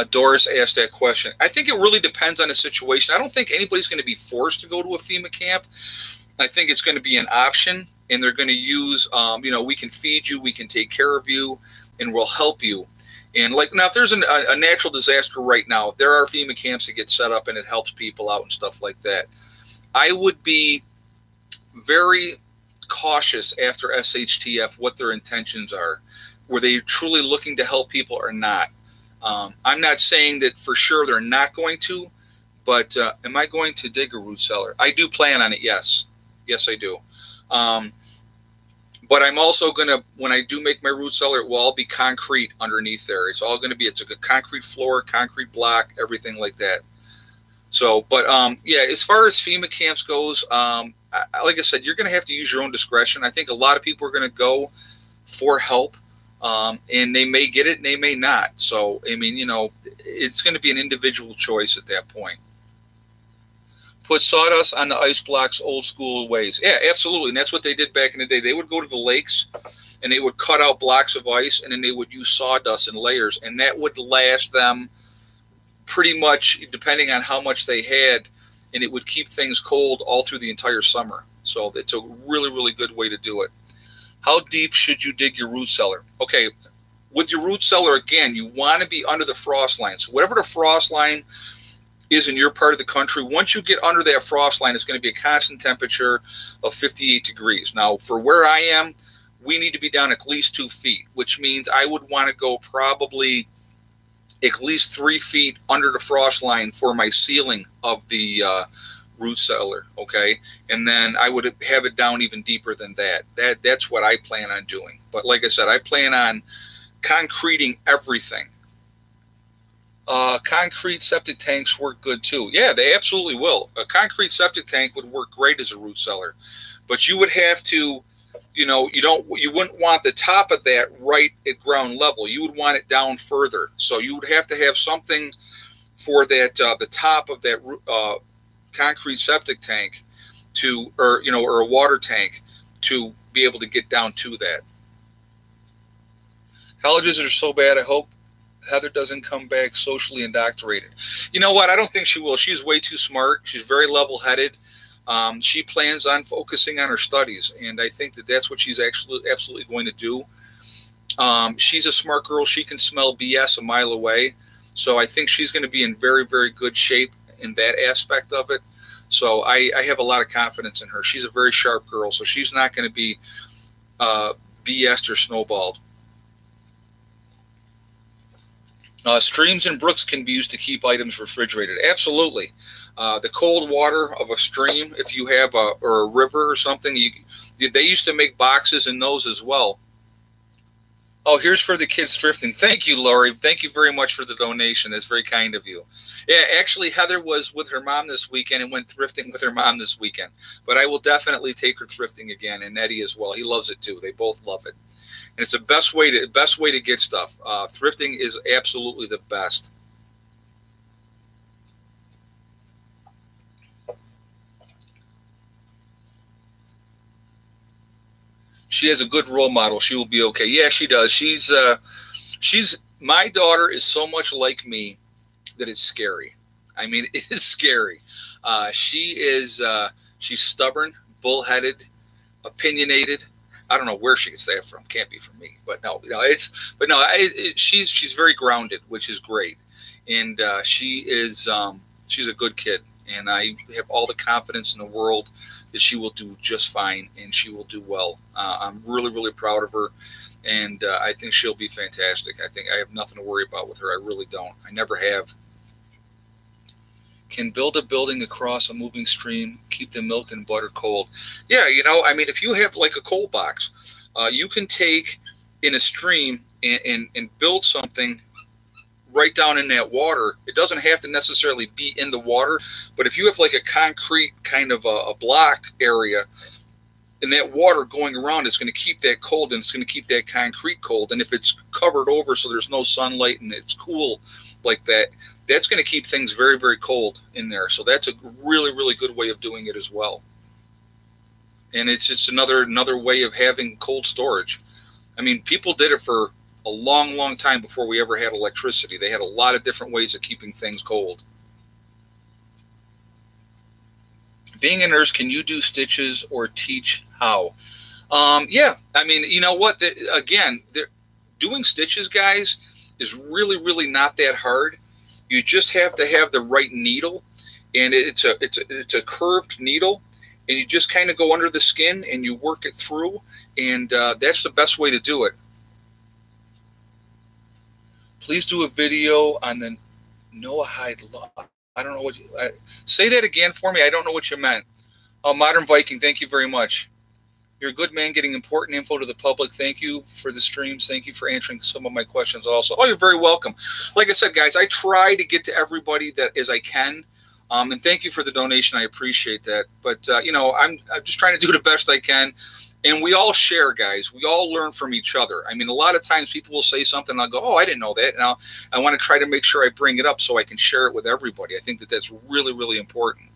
Doris asked that question. I think it really depends on the situation. I don't think anybody's going to be forced to go to a FEMA camp. I think it's going to be an option, and they're going to use, we can feed you, we can take care of you, and we'll help you. And like now, if there's a natural disaster right now, there are FEMA camps that get set up, and it helps people out and stuff like that. I would be very cautious after SHTF what their intentions are. Were they truly looking to help people or not? I'm not saying that for sure they're not going to, but am I going to dig a root cellar? I do plan on it, yes. Yes, I do. But But I'm also going to, when I do make my root cellar, it will all be concrete underneath there. It's all going to be, it's a concrete floor, concrete block, everything like that. So, but yeah, as far as FEMA camps goes, like I said, you're going to have to use your own discretion. I think a lot of people are going to go for help, and they may get it and they may not. So, I mean, you know, it's going to be an individual choice at that point. Put sawdust on the ice blocks, old school ways. Yeah, absolutely. And that's what they did back in the day. They would go to the lakes and they would cut out blocks of ice, and then they would use sawdust in layers, and that would last them pretty much, depending on how much they had, and it would keep things cold all through the entire summer. So it's a really, really good way to do it. How deep should you dig your root cellar? Okay, with your root cellar, again, you want to be under the frost line. So whatever the frost line is in your part of the country, once you get under that frost line, it's going to be a constant temperature of 58 degrees. Now, for where I am, we need to be down at least 2 feet, which means I would want to go probably at least 3 feet under the frost line for my ceiling of the root cellar, okay? And then I would have it down even deeper than that. That's what I plan on doing. But like I said, I plan on concreting everything. Concrete septic tanks work good too. Yeah, they absolutely will. A concrete septic tank would work great as a root cellar, but you would have to, you know, you wouldn't want the top of that right at ground level. You would want it down further. So you would have to have something for that, the top of that concrete septic tank to, or a water tank to be able to get down to that. Colleges are so bad. I hope Heather doesn't come back socially indoctrinated. You know what? I don't think she will. She's way too smart. She's very level-headed. She plans on focusing on her studies, and I think that that's what she's actually absolutely going to do. She's a smart girl. She can smell BS a mile away. So I think she's going to be in very, very good shape in that aspect of it. So I have a lot of confidence in her. She's a very sharp girl, so she's not going to be BS'd or snowballed. Streams and brooks can be used to keep items refrigerated. Absolutely. The cold water of a stream, if you have or a river or something, they used to make boxes in those as well. Oh, here's for the kids thrifting. Thank you, Laurie. Thank you very much for the donation. That's very kind of you. Yeah, actually, Heather was with her mom this weekend and went thrifting with her mom this weekend. But I will definitely take her thrifting again, and Eddie as well. He loves it too. They both love it. And it's the best way to get stuff. Thrifting is absolutely the best. She has a good role model. She will be okay. Yeah, she does. She's my daughter is so much like me that it's scary. I mean, it is scary. She's stubborn, bullheaded, opinionated. I don't know where she gets that from. Can't be from me, but no, she's very grounded, which is great, and she's a good kid, and I have all the confidence in the world that she will do just fine and she will do well. I'm really, really proud of her, and I think she'll be fantastic. I think I have nothing to worry about with her. I really don't. I never have. Can build a building across a moving stream, keep the milk and butter cold. Yeah, I mean, if you have like a cold box, you can take in a stream and build something right down in that water. It doesn't have to necessarily be in the water, but if you have like a concrete kind of a block area, and that water going around is going to keep that cold, and it's going to keep that concrete cold. And if it's covered over so there's no sunlight and it's cool like that, that's going to keep things very, very cold in there. So that's a really, really good way of doing it as well. And it's just another way of having cold storage. I mean, people did it for a long, long time before we ever had electricity. They had a lot of different ways of keeping things cold. Being a nurse, can you do stitches or teach how? Yeah, I mean, you know what? Doing stitches, guys, is really, really not that hard. You just have to have the right needle, and it's a curved needle, and you just kind of go under the skin and you work it through, and that's the best way to do it. Please do a video on the Noahide law. I don't know what you say that again for me. I don't know what you meant. Modern Viking, thank you very much. You're a good man getting important info to the public. Thank you for the streams. Thank you for answering some of my questions also. Oh, you're very welcome. Like I said, guys, I try to get to everybody that as I can. And thank you for the donation. I appreciate that. But, you know, I'm just trying to do the best I can. And we all share, guys. We all learn from each other. I mean, a lot of times people will say something and I'll go, oh, I didn't know that. And I want to try to make sure I bring it up so I can share it with everybody. I think that that's really, really important.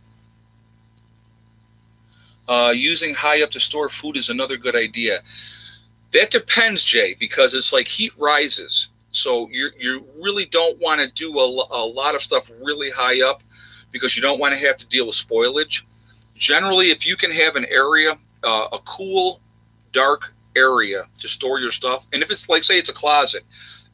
Using high up to store food is another good idea. That depends, Jay, because it's like heat rises. So you really don't want to do a lot of stuff really high up because you don't want to have to deal with spoilage. Generally, if you can have an area, a cool, dark area to store your stuff, and if it's like, say it's a closet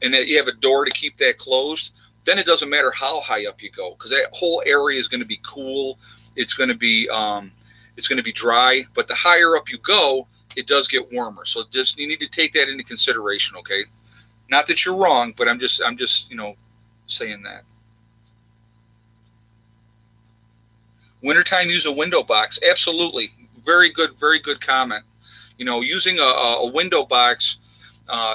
and that you have a door to keep that closed, then it doesn't matter how high up you go because that whole area is going to be cool. It's going to be dry, but the higher up you go, it does get warmer. So just you need to take that into consideration, okay? Not that you're wrong, but I'm just you know, saying that. Wintertime, use a window box. Absolutely. Very good comment. You know, using a window box,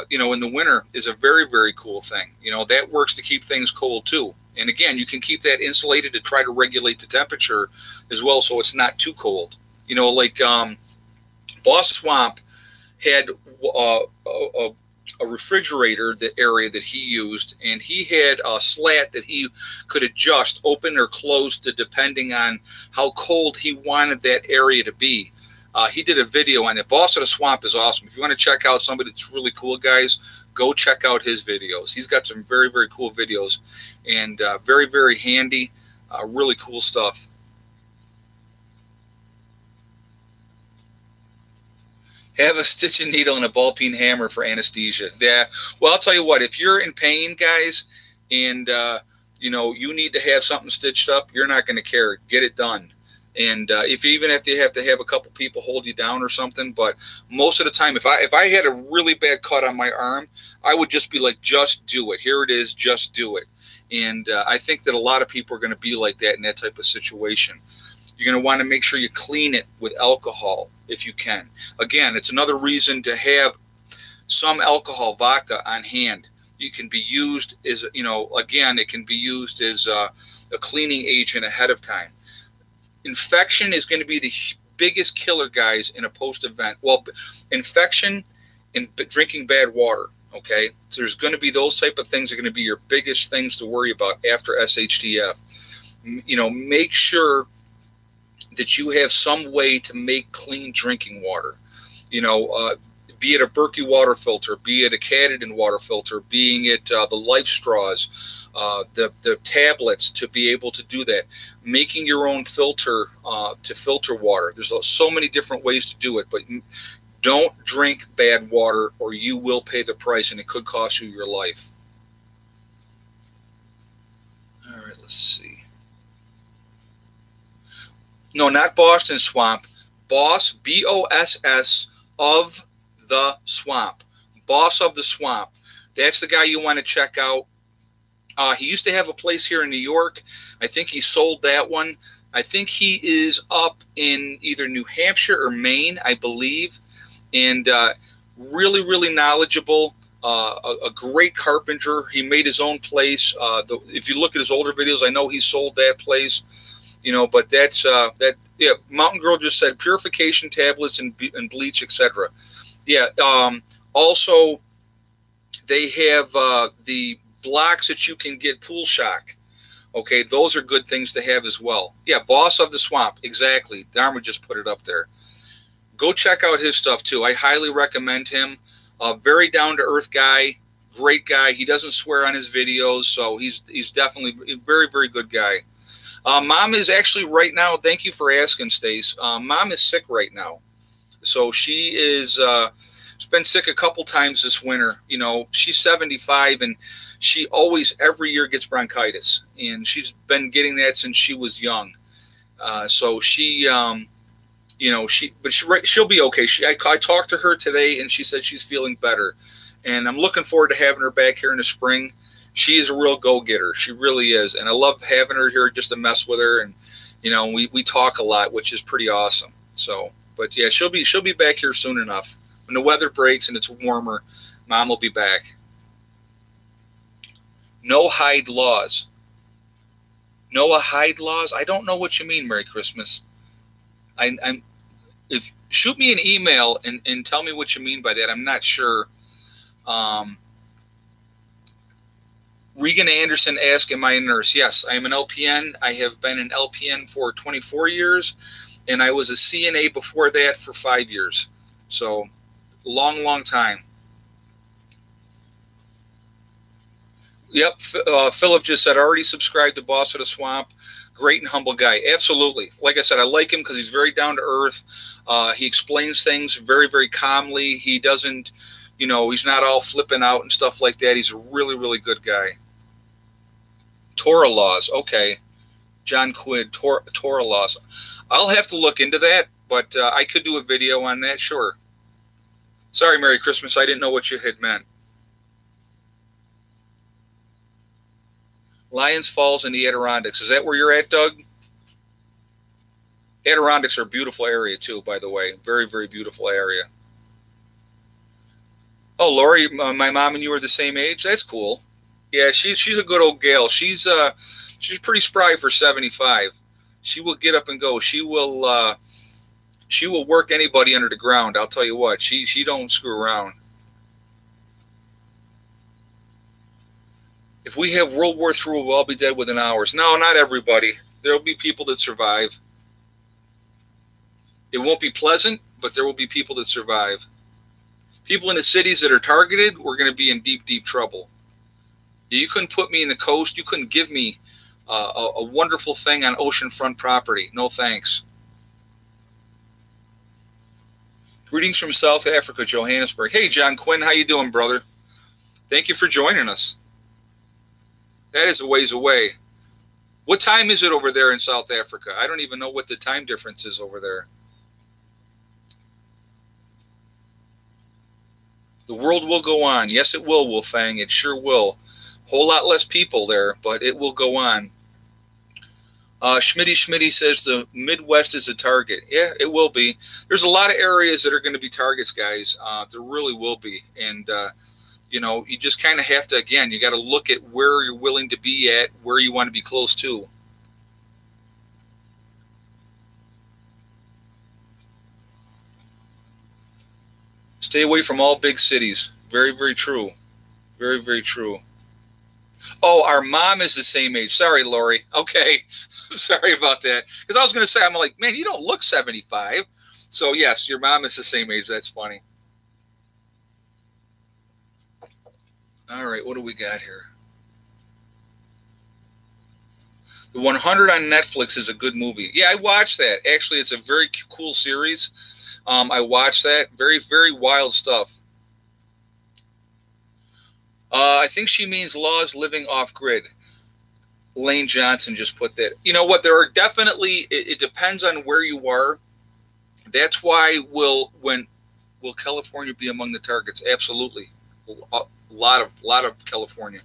you know, in the winter is a very, very cool thing. You know, that works to keep things cold too. And again, you can keep that insulated to try to regulate the temperature as well so it's not too cold. You know, like Boss Swamp had a refrigerator, the area that he used, and he had a slat that he could adjust, open or close, depending on how cold he wanted that area to be. He did a video on it. Boss of the Swamp is awesome. If you want to check out somebody that's really cool, guys, go check out his videos. He's got some very, very cool videos and very, very handy, really cool stuff. Have a stitch and needle and a ball peen hammer for anesthesia. Yeah. Well, I'll tell you what, if you're in pain, guys, and, you know, you need to have something stitched up, you're not going to care. Get it done. And if even if you have to have a couple people hold you down or something, but most of the time, if I had a really bad cut on my arm, I would just be like, just do it. Here it is. Just do it. And I think that a lot of people are going to be like that in that type of situation. You're going to want to make sure you clean it with alcohol if you can. Again, it's another reason to have some alcohol, vodka on hand. It can be used as, you know, again, it can be used as a cleaning agent ahead of time. Infection is going to be the biggest killer, guys, in a post-event. Well, infection and drinking bad water, okay? So there's going to be those type of things are going to be your biggest things to worry about after SHTF. You know, make sure that you have some way to make clean drinking water. You know, be it a Berkey water filter, be it a Katadyn water filter, being it the Life Straws, the tablets to be able to do that. Making your own filter to filter water. There's so many different ways to do it, but don't drink bad water or you will pay the price and it could cost you your life. All right, let's see. No, not Boston Swamp. Boss, B-O-S-S, of the Swamp. Boss of the Swamp. That's the guy you want to check out. He used to have a place here in New York. I think he sold that one. I think he is up in either New Hampshire or Maine, I believe. And really, really knowledgeable. A great carpenter. He made his own place. If you look at his older videos, I know he sold that place. You know, but that's that. Yeah, Mountain Girl just said purification tablets and bleach, etc. Yeah. Also, they have the blocks that you can get pool shock. Okay, those are good things to have as well. Yeah, Boss of the Swamp, exactly. Dharma just put it up there. Go check out his stuff too. I highly recommend him. Very down to earth guy, great guy. He doesn't swear on his videos, so he's definitely a very, very good guy. Mom is actually right now, thank you for asking, Stace. Mom is sick right now. So she is, she's been sick a couple times this winter. You know, she's 75 and she always, every year gets bronchitis. And she's been getting that since she was young. So she, you know, she'll be okay. I talked to her today and she said she's feeling better. And I'm looking forward to having her back here in the spring. She is a real go-getter. She really is. And I love having her here just to mess with her. And, you know, we talk a lot, which is pretty awesome. So, But yeah, she'll be back here soon enough. When the weather breaks and it's warmer, Mom will be back. No hide laws. Noah hide laws? I don't know what you mean, Merry Christmas. If shoot me an email and tell me what you mean by that. I'm not sure. Regan Anderson asked, am I a nurse? Yes, I am an LPN. I have been an LPN for 24 years, and I was a CNA before that for 5 years. So, long time. Yep, Philip just said, already subscribed to Boss of the Swamp. Great and humble guy. Absolutely. Like I said, I like him because he's very down to earth. He explains things very, very calmly. He doesn't, he's not all flipping out and stuff like that. He's a really, really good guy. Torah laws. Okay. John Quinn, Torah laws. I'll have to look into that, but I could do a video on that, sure. Sorry, Merry Christmas. I didn't know what you had meant. Lions Falls in the Adirondacks. Is that where you're at, Doug? Adirondacks are a beautiful area, too, by the way. Very, very beautiful area. Oh, Laurie, my mom and you are the same age? That's cool. Yeah, she's a good old gal. She's pretty spry for 75. She will get up and go. She will work anybody under the ground. I'll tell you what. She don't screw around. If we have World War III, we'll all be dead within hours. No, not everybody. There will be people that survive. It won't be pleasant, but there will be people that survive. People in the cities that are targeted, we're going to be in deep, deep trouble. You couldn't put me in the coast. You couldn't give me a wonderful thing on oceanfront property. No thanks. Greetings from South Africa, Johannesburg. Hey, John Quinn, how you doing, brother? Thank you for joining us. That is a ways away. What time is it over there in South Africa? I don't even know what the time difference is over there. The world will go on. Yes, it will, Wolfang. It sure will. Whole lot less people there, but it will go on. Schmitty says the Midwest is a target. Yeah, it will be. There's a lot of areas that are going to be targets, guys. There really will be. And, you just kind of have to, again, you got to look at where you're willing to be at, where you want to be close to. Stay away from all big cities. Very, very true. Very, very true. Oh, our mom is the same age. Sorry, Laurie. Okay. Sorry about that. Because I was going to say, I'm like, man, you don't look 75. So, yes, your mom is the same age. That's funny. All right, what do we got here? The 100 on Netflix is a good movie. Yeah, I watched that. Actually, it's a very cool series. I watched that. Very, very wild stuff. I think she means laws living off-grid. Lane Johnson just put that. You know what? There are definitely, it depends on where you are. That's why will California be among the targets? Absolutely. A lot of California.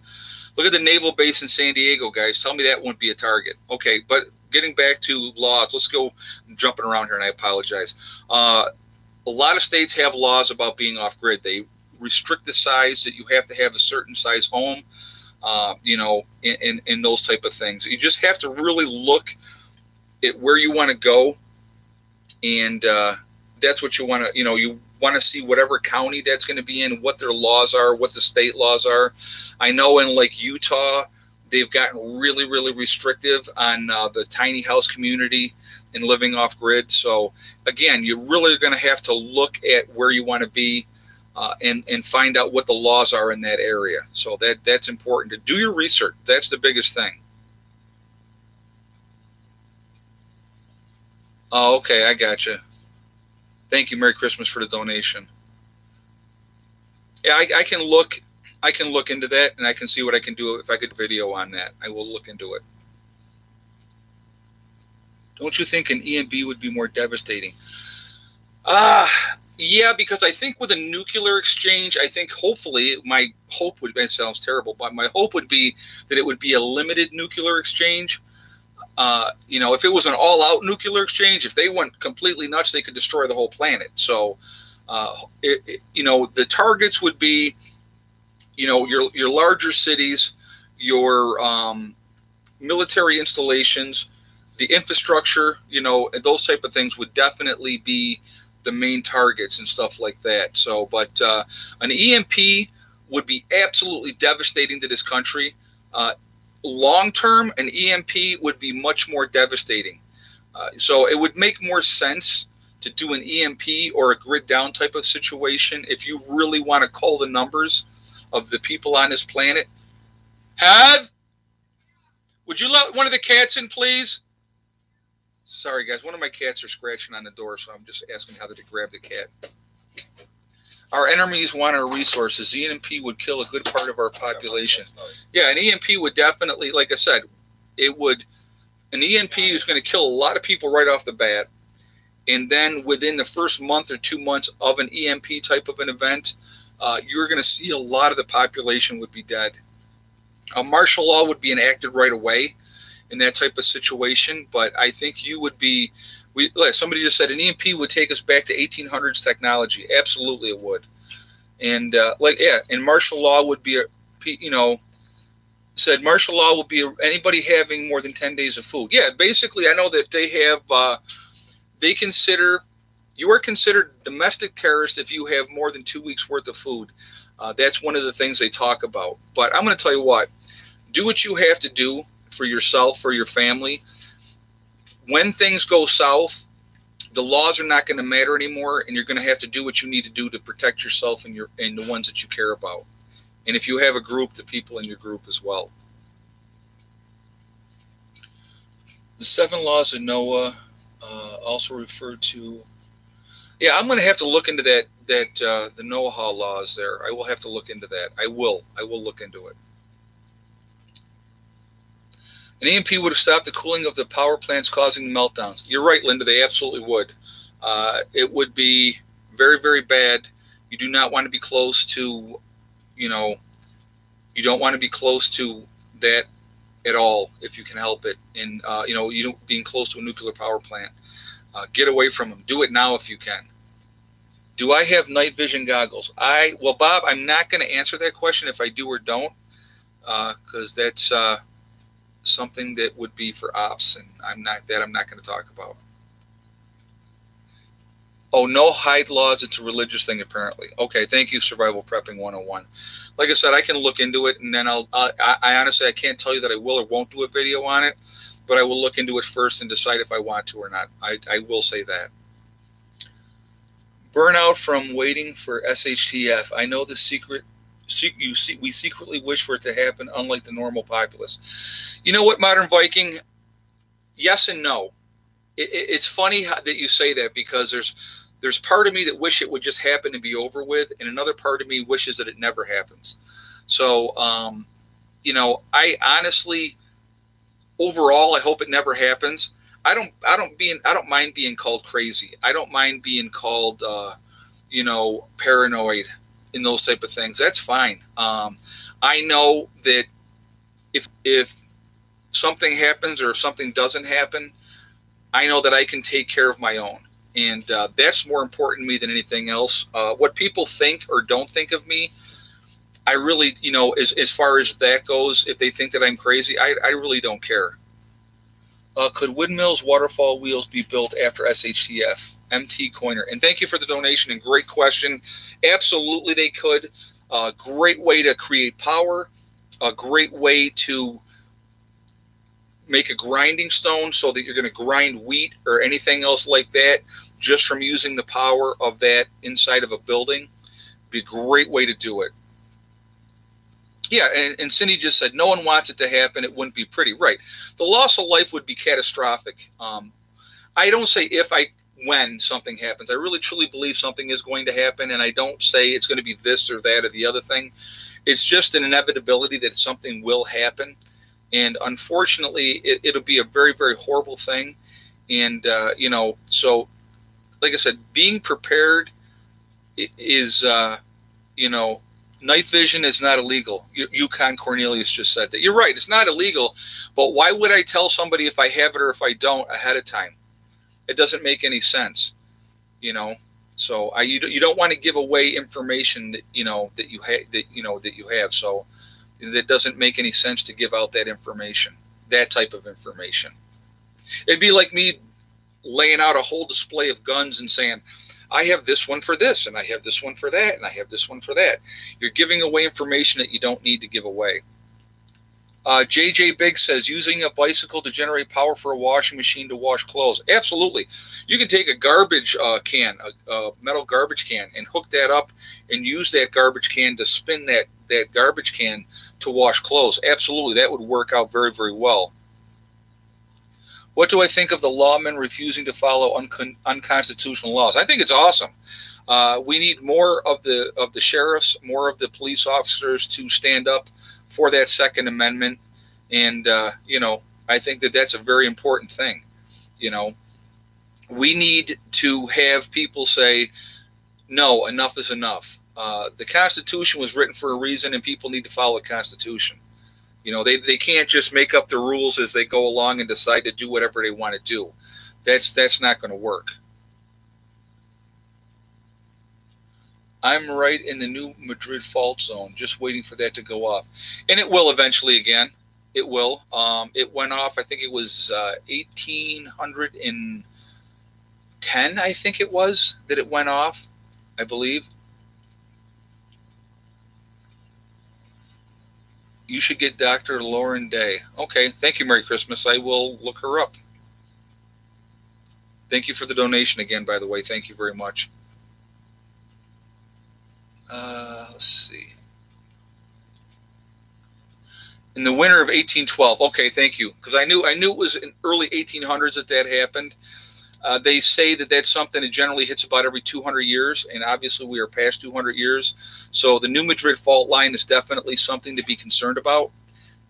Look at the naval base in San Diego, guys. Tell me that won't be a target. Okay, but getting back to laws, let's go. I'm jumping around here, and I apologize. A lot of states have laws about being off-grid. They restrict the size that you have to have a certain size home, in those type of things. You just have to really look at where you want to go, and that's what you want to, you want to see whatever county that's going to be in, what their laws are, what the state laws are. I know in like Utah, they've gotten really, really restrictive on the tiny house community and living off grid. So again, you're really going to have to look at where you want to be and find out what the laws are in that area. So that's important to do your research. That's the biggest thing. Oh, okay. I got you. Thank you. Merry Christmas for the donation. Yeah, I can look into that, and I can see what I can do if I could video on that. I will look into it. Don't you think an EMB would be more devastating? Yeah, because I think with a nuclear exchange, I think hopefully, my hope would be, it sounds terrible, but my hope would be that it would be a limited nuclear exchange. You know, if it was an all-out nuclear exchange, if they went completely nuts, they could destroy the whole planet. So, you know, the targets would be, you know, your larger cities, your military installations, the infrastructure, you know, and those type of things would definitely be the main targets and stuff like that. So, but an EMP would be absolutely devastating to this country. Long term, an EMP would be much more devastating. So it would make more sense to do an EMP or a grid down type of situation if you really want to cull the numbers of the people on this planet. Would you let one of the cats in, please? Sorry, guys. One of my cats are scratching on the door, so I'm just asking Heather to grab the cat. Our enemies want our resources. The EMP would kill a good part of our population. Yeah, an EMP would definitely, like I said, an EMP is going to kill a lot of people right off the bat. And then within the first month or 2 months of an EMP type of an event, you're going to see a lot of the population would be dead. Martial law would be enacted right away in that type of situation. But I think you would be... somebody just said an EMP would take us back to 1800s technology. Absolutely, it would. And and martial law would be, said martial law will be anybody having more than 10 days of food. Yeah, basically, I know that they have, you are considered domestic terrorist if you have more than 2 weeks worth of food. That's one of the things they talk about. But I'm going to tell you what, do what you have to do for yourself, for your family. When things go south, the laws are not going to matter anymore, and you're going to have to do what you need to do to protect yourself and the ones that you care about. And if you have a group, the people in your group as well. The 7 laws of Noah, also referred to. Yeah, I'm going to have to look into that. The Noah laws there. I will have to look into that. I will look into it. An EMP would have stopped the cooling of the power plants causing meltdowns. You're right, Linda. They absolutely would. It would be very, very bad. You do not want to be close to, you don't want to be close to that at all if you can help it. And, being close to a nuclear power plant. Get away from them. Do it now if you can. Do I have night vision goggles? Well, Bob, I'm not going to answer that question if I do or don't, because that's something that would be for ops, and I'm not going to talk about. Oh, no hide laws. It's a religious thing, apparently. Okay, thank you, Survival Prepping 101. Like I said, I can look into it, and then I honestly, I can't tell you that I will or won't do a video on it, but I will look into it first and decide if I want to or not. I will say that. Burnout from waiting for SHTF. I know the secret. We secretly wish for it to happen, unlike the normal populace. You know what, Modern Viking? Yes and no. It's funny that you say that, because there's part of me that wish it would just happen and be over with, and another part of me wishes that it never happens. So, I honestly, overall, I hope it never happens. I don't mind being called crazy. I don't mind being called, paranoid and those type of things. That's fine. I know that if something happens or if something doesn't happen, I know that I can take care of my own. And that's more important to me than anything else. What people think or don't think of me, I really, as far as that goes, if they think that I'm crazy, I really don't care. Could windmills, waterfall wheels be built after SHTF? MT Coiner. And thank you for the donation, and great question. Absolutely they could. Great way to create power. A great way to make a grinding stone so that you're going to grind wheat or anything else like that just from using the power of that inside of a building. Be a great way to do it. Yeah, and Cindy just said, no one wants it to happen. It wouldn't be pretty. Right. The loss of life would be catastrophic. I don't say when something happens. I really, truly believe something is going to happen, and I don't say it's going to be this or that or the other thing. It's just an inevitability that something will happen. And unfortunately, it'll be a very, very horrible thing. And, so like I said, being prepared is, Night vision is not illegal. Yukon Cornelius just said that. You're right. It's not illegal. But why would I tell somebody if I have it or if I don't ahead of time? It doesn't make any sense, you know. So you don't want to give away information that you have. So that doesn't make any sense to give out that information, that type of information. It'd be like me laying out a whole display of guns and saying, I have this one for this, and I have this one for that, and I have this one for that. You're giving away information that you don't need to give away. JJ Big says, using a bicycle to generate power for a washing machine to wash clothes. Absolutely. You can take a garbage can, a metal garbage can, and hook that up and use that garbage can to spin that garbage can to wash clothes. Absolutely. That would work out very, very well. What do I think of the lawmen refusing to follow unconstitutional laws? I think it's awesome. We need more of the sheriffs, more of the police officers to stand up for that Second Amendment, and I think that that's a very important thing. We need to have people say, no, enough is enough. The Constitution was written for a reason, and people need to follow the Constitution. They can't just make up the rules as they go along and decide to do whatever they want to do. That's not going to work. I'm right in the new Madrid fault zone, just waiting for that to go off. And it will eventually again. It will. It went off, I think it was 1810, I think it was, that it went off, I believe. You should get Dr. Lauren Day. Okay, thank you, Merry Christmas. I will look her up. Thank you for the donation again, by the way. Thank you very much. Let's see. In the winter of 1812. Okay, thank you. Because I knew it was in early 1800s that happened. They say that that's something that generally hits about every 200 years, and obviously we are past 200 years. So the New Madrid fault line is definitely something to be concerned about.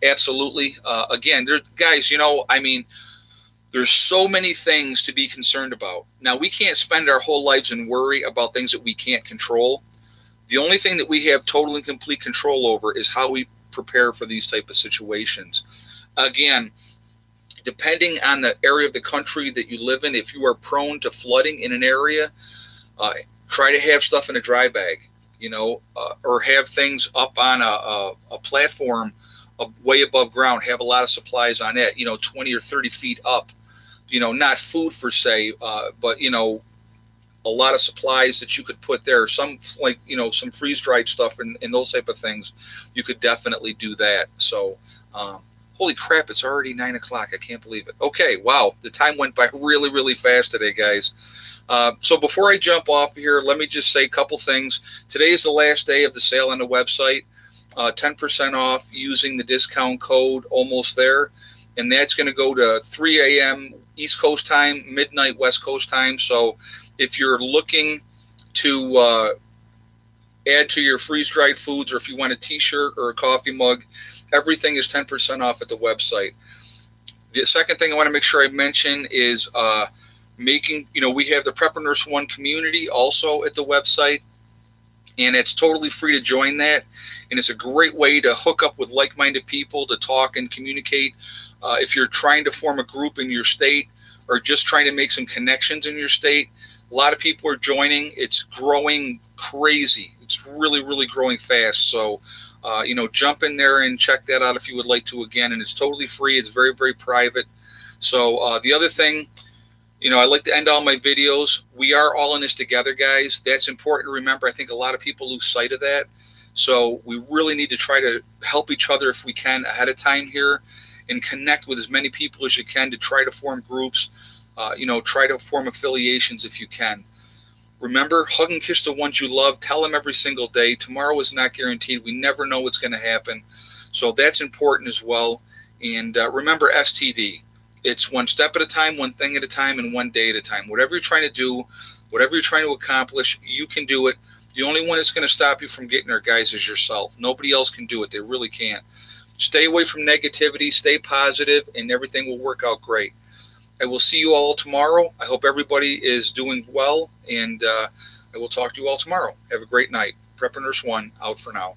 Absolutely. Again, guys, there's so many things to be concerned about. Now, we can't spend our whole lives and worry about things that we can't control. The only thing that we have total and complete control over is how we prepare for these type of situations. Again, depending on the area of the country that you live in, if you are prone to flooding in an area, try to have stuff in a dry bag, or have things up on a platform way above ground. Have a lot of supplies on it, 20 or 30 feet up, not food per se, but, a lot of supplies that you could put there, some some freeze-dried stuff and those type of things. You could definitely do that. So, holy crap, it's already 9 o'clock. I can't believe it. Okay, wow. The time went by really, really fast today, guys. So before I jump off here, let me just say a couple things. Today is the last day of the sale on the website. 10% off using the discount code Almost There. And that's going to go to 3 a.m. East Coast time, midnight West Coast time. So if you're looking to add to your freeze-dried foods, or if you want a t-shirt or a coffee mug, everything is 10% off at the website. The second thing I want to make sure I mention is we have the Prepper Nurse One community also at the website, and it's totally free to join that. And it's a great way to hook up with like-minded people, to talk and communicate. If you're trying to form a group in your state, or just trying to make some connections in your state, a lot of people are joining. It's growing crazy. It's really, really growing fast. So, jump in there and check that out if you would like to again. And it's totally free. It's very, very private. So the other thing, I like to end all my videos. We are all in this together, guys. That's important to remember. I think a lot of people lose sight of that. So we really need to try to help each other if we can ahead of time here, and connect with as many people as you can to try to form groups, try to form affiliations if you can. Remember, hug and kiss the ones you love. Tell them every single day. Tomorrow is not guaranteed. We never know what's going to happen. So that's important as well. And remember STD. It's one step at a time, one thing at a time, and one day at a time. Whatever you're trying to do, whatever you're trying to accomplish, you can do it. The only one that's going to stop you from getting there, guys, is yourself. Nobody else can do it. They really can't. Stay away from negativity. Stay positive, and everything will work out great. I will see you all tomorrow. I hope everybody is doing well, and I will talk to you all tomorrow. Have a great night. Prepper Nurse One, out for now.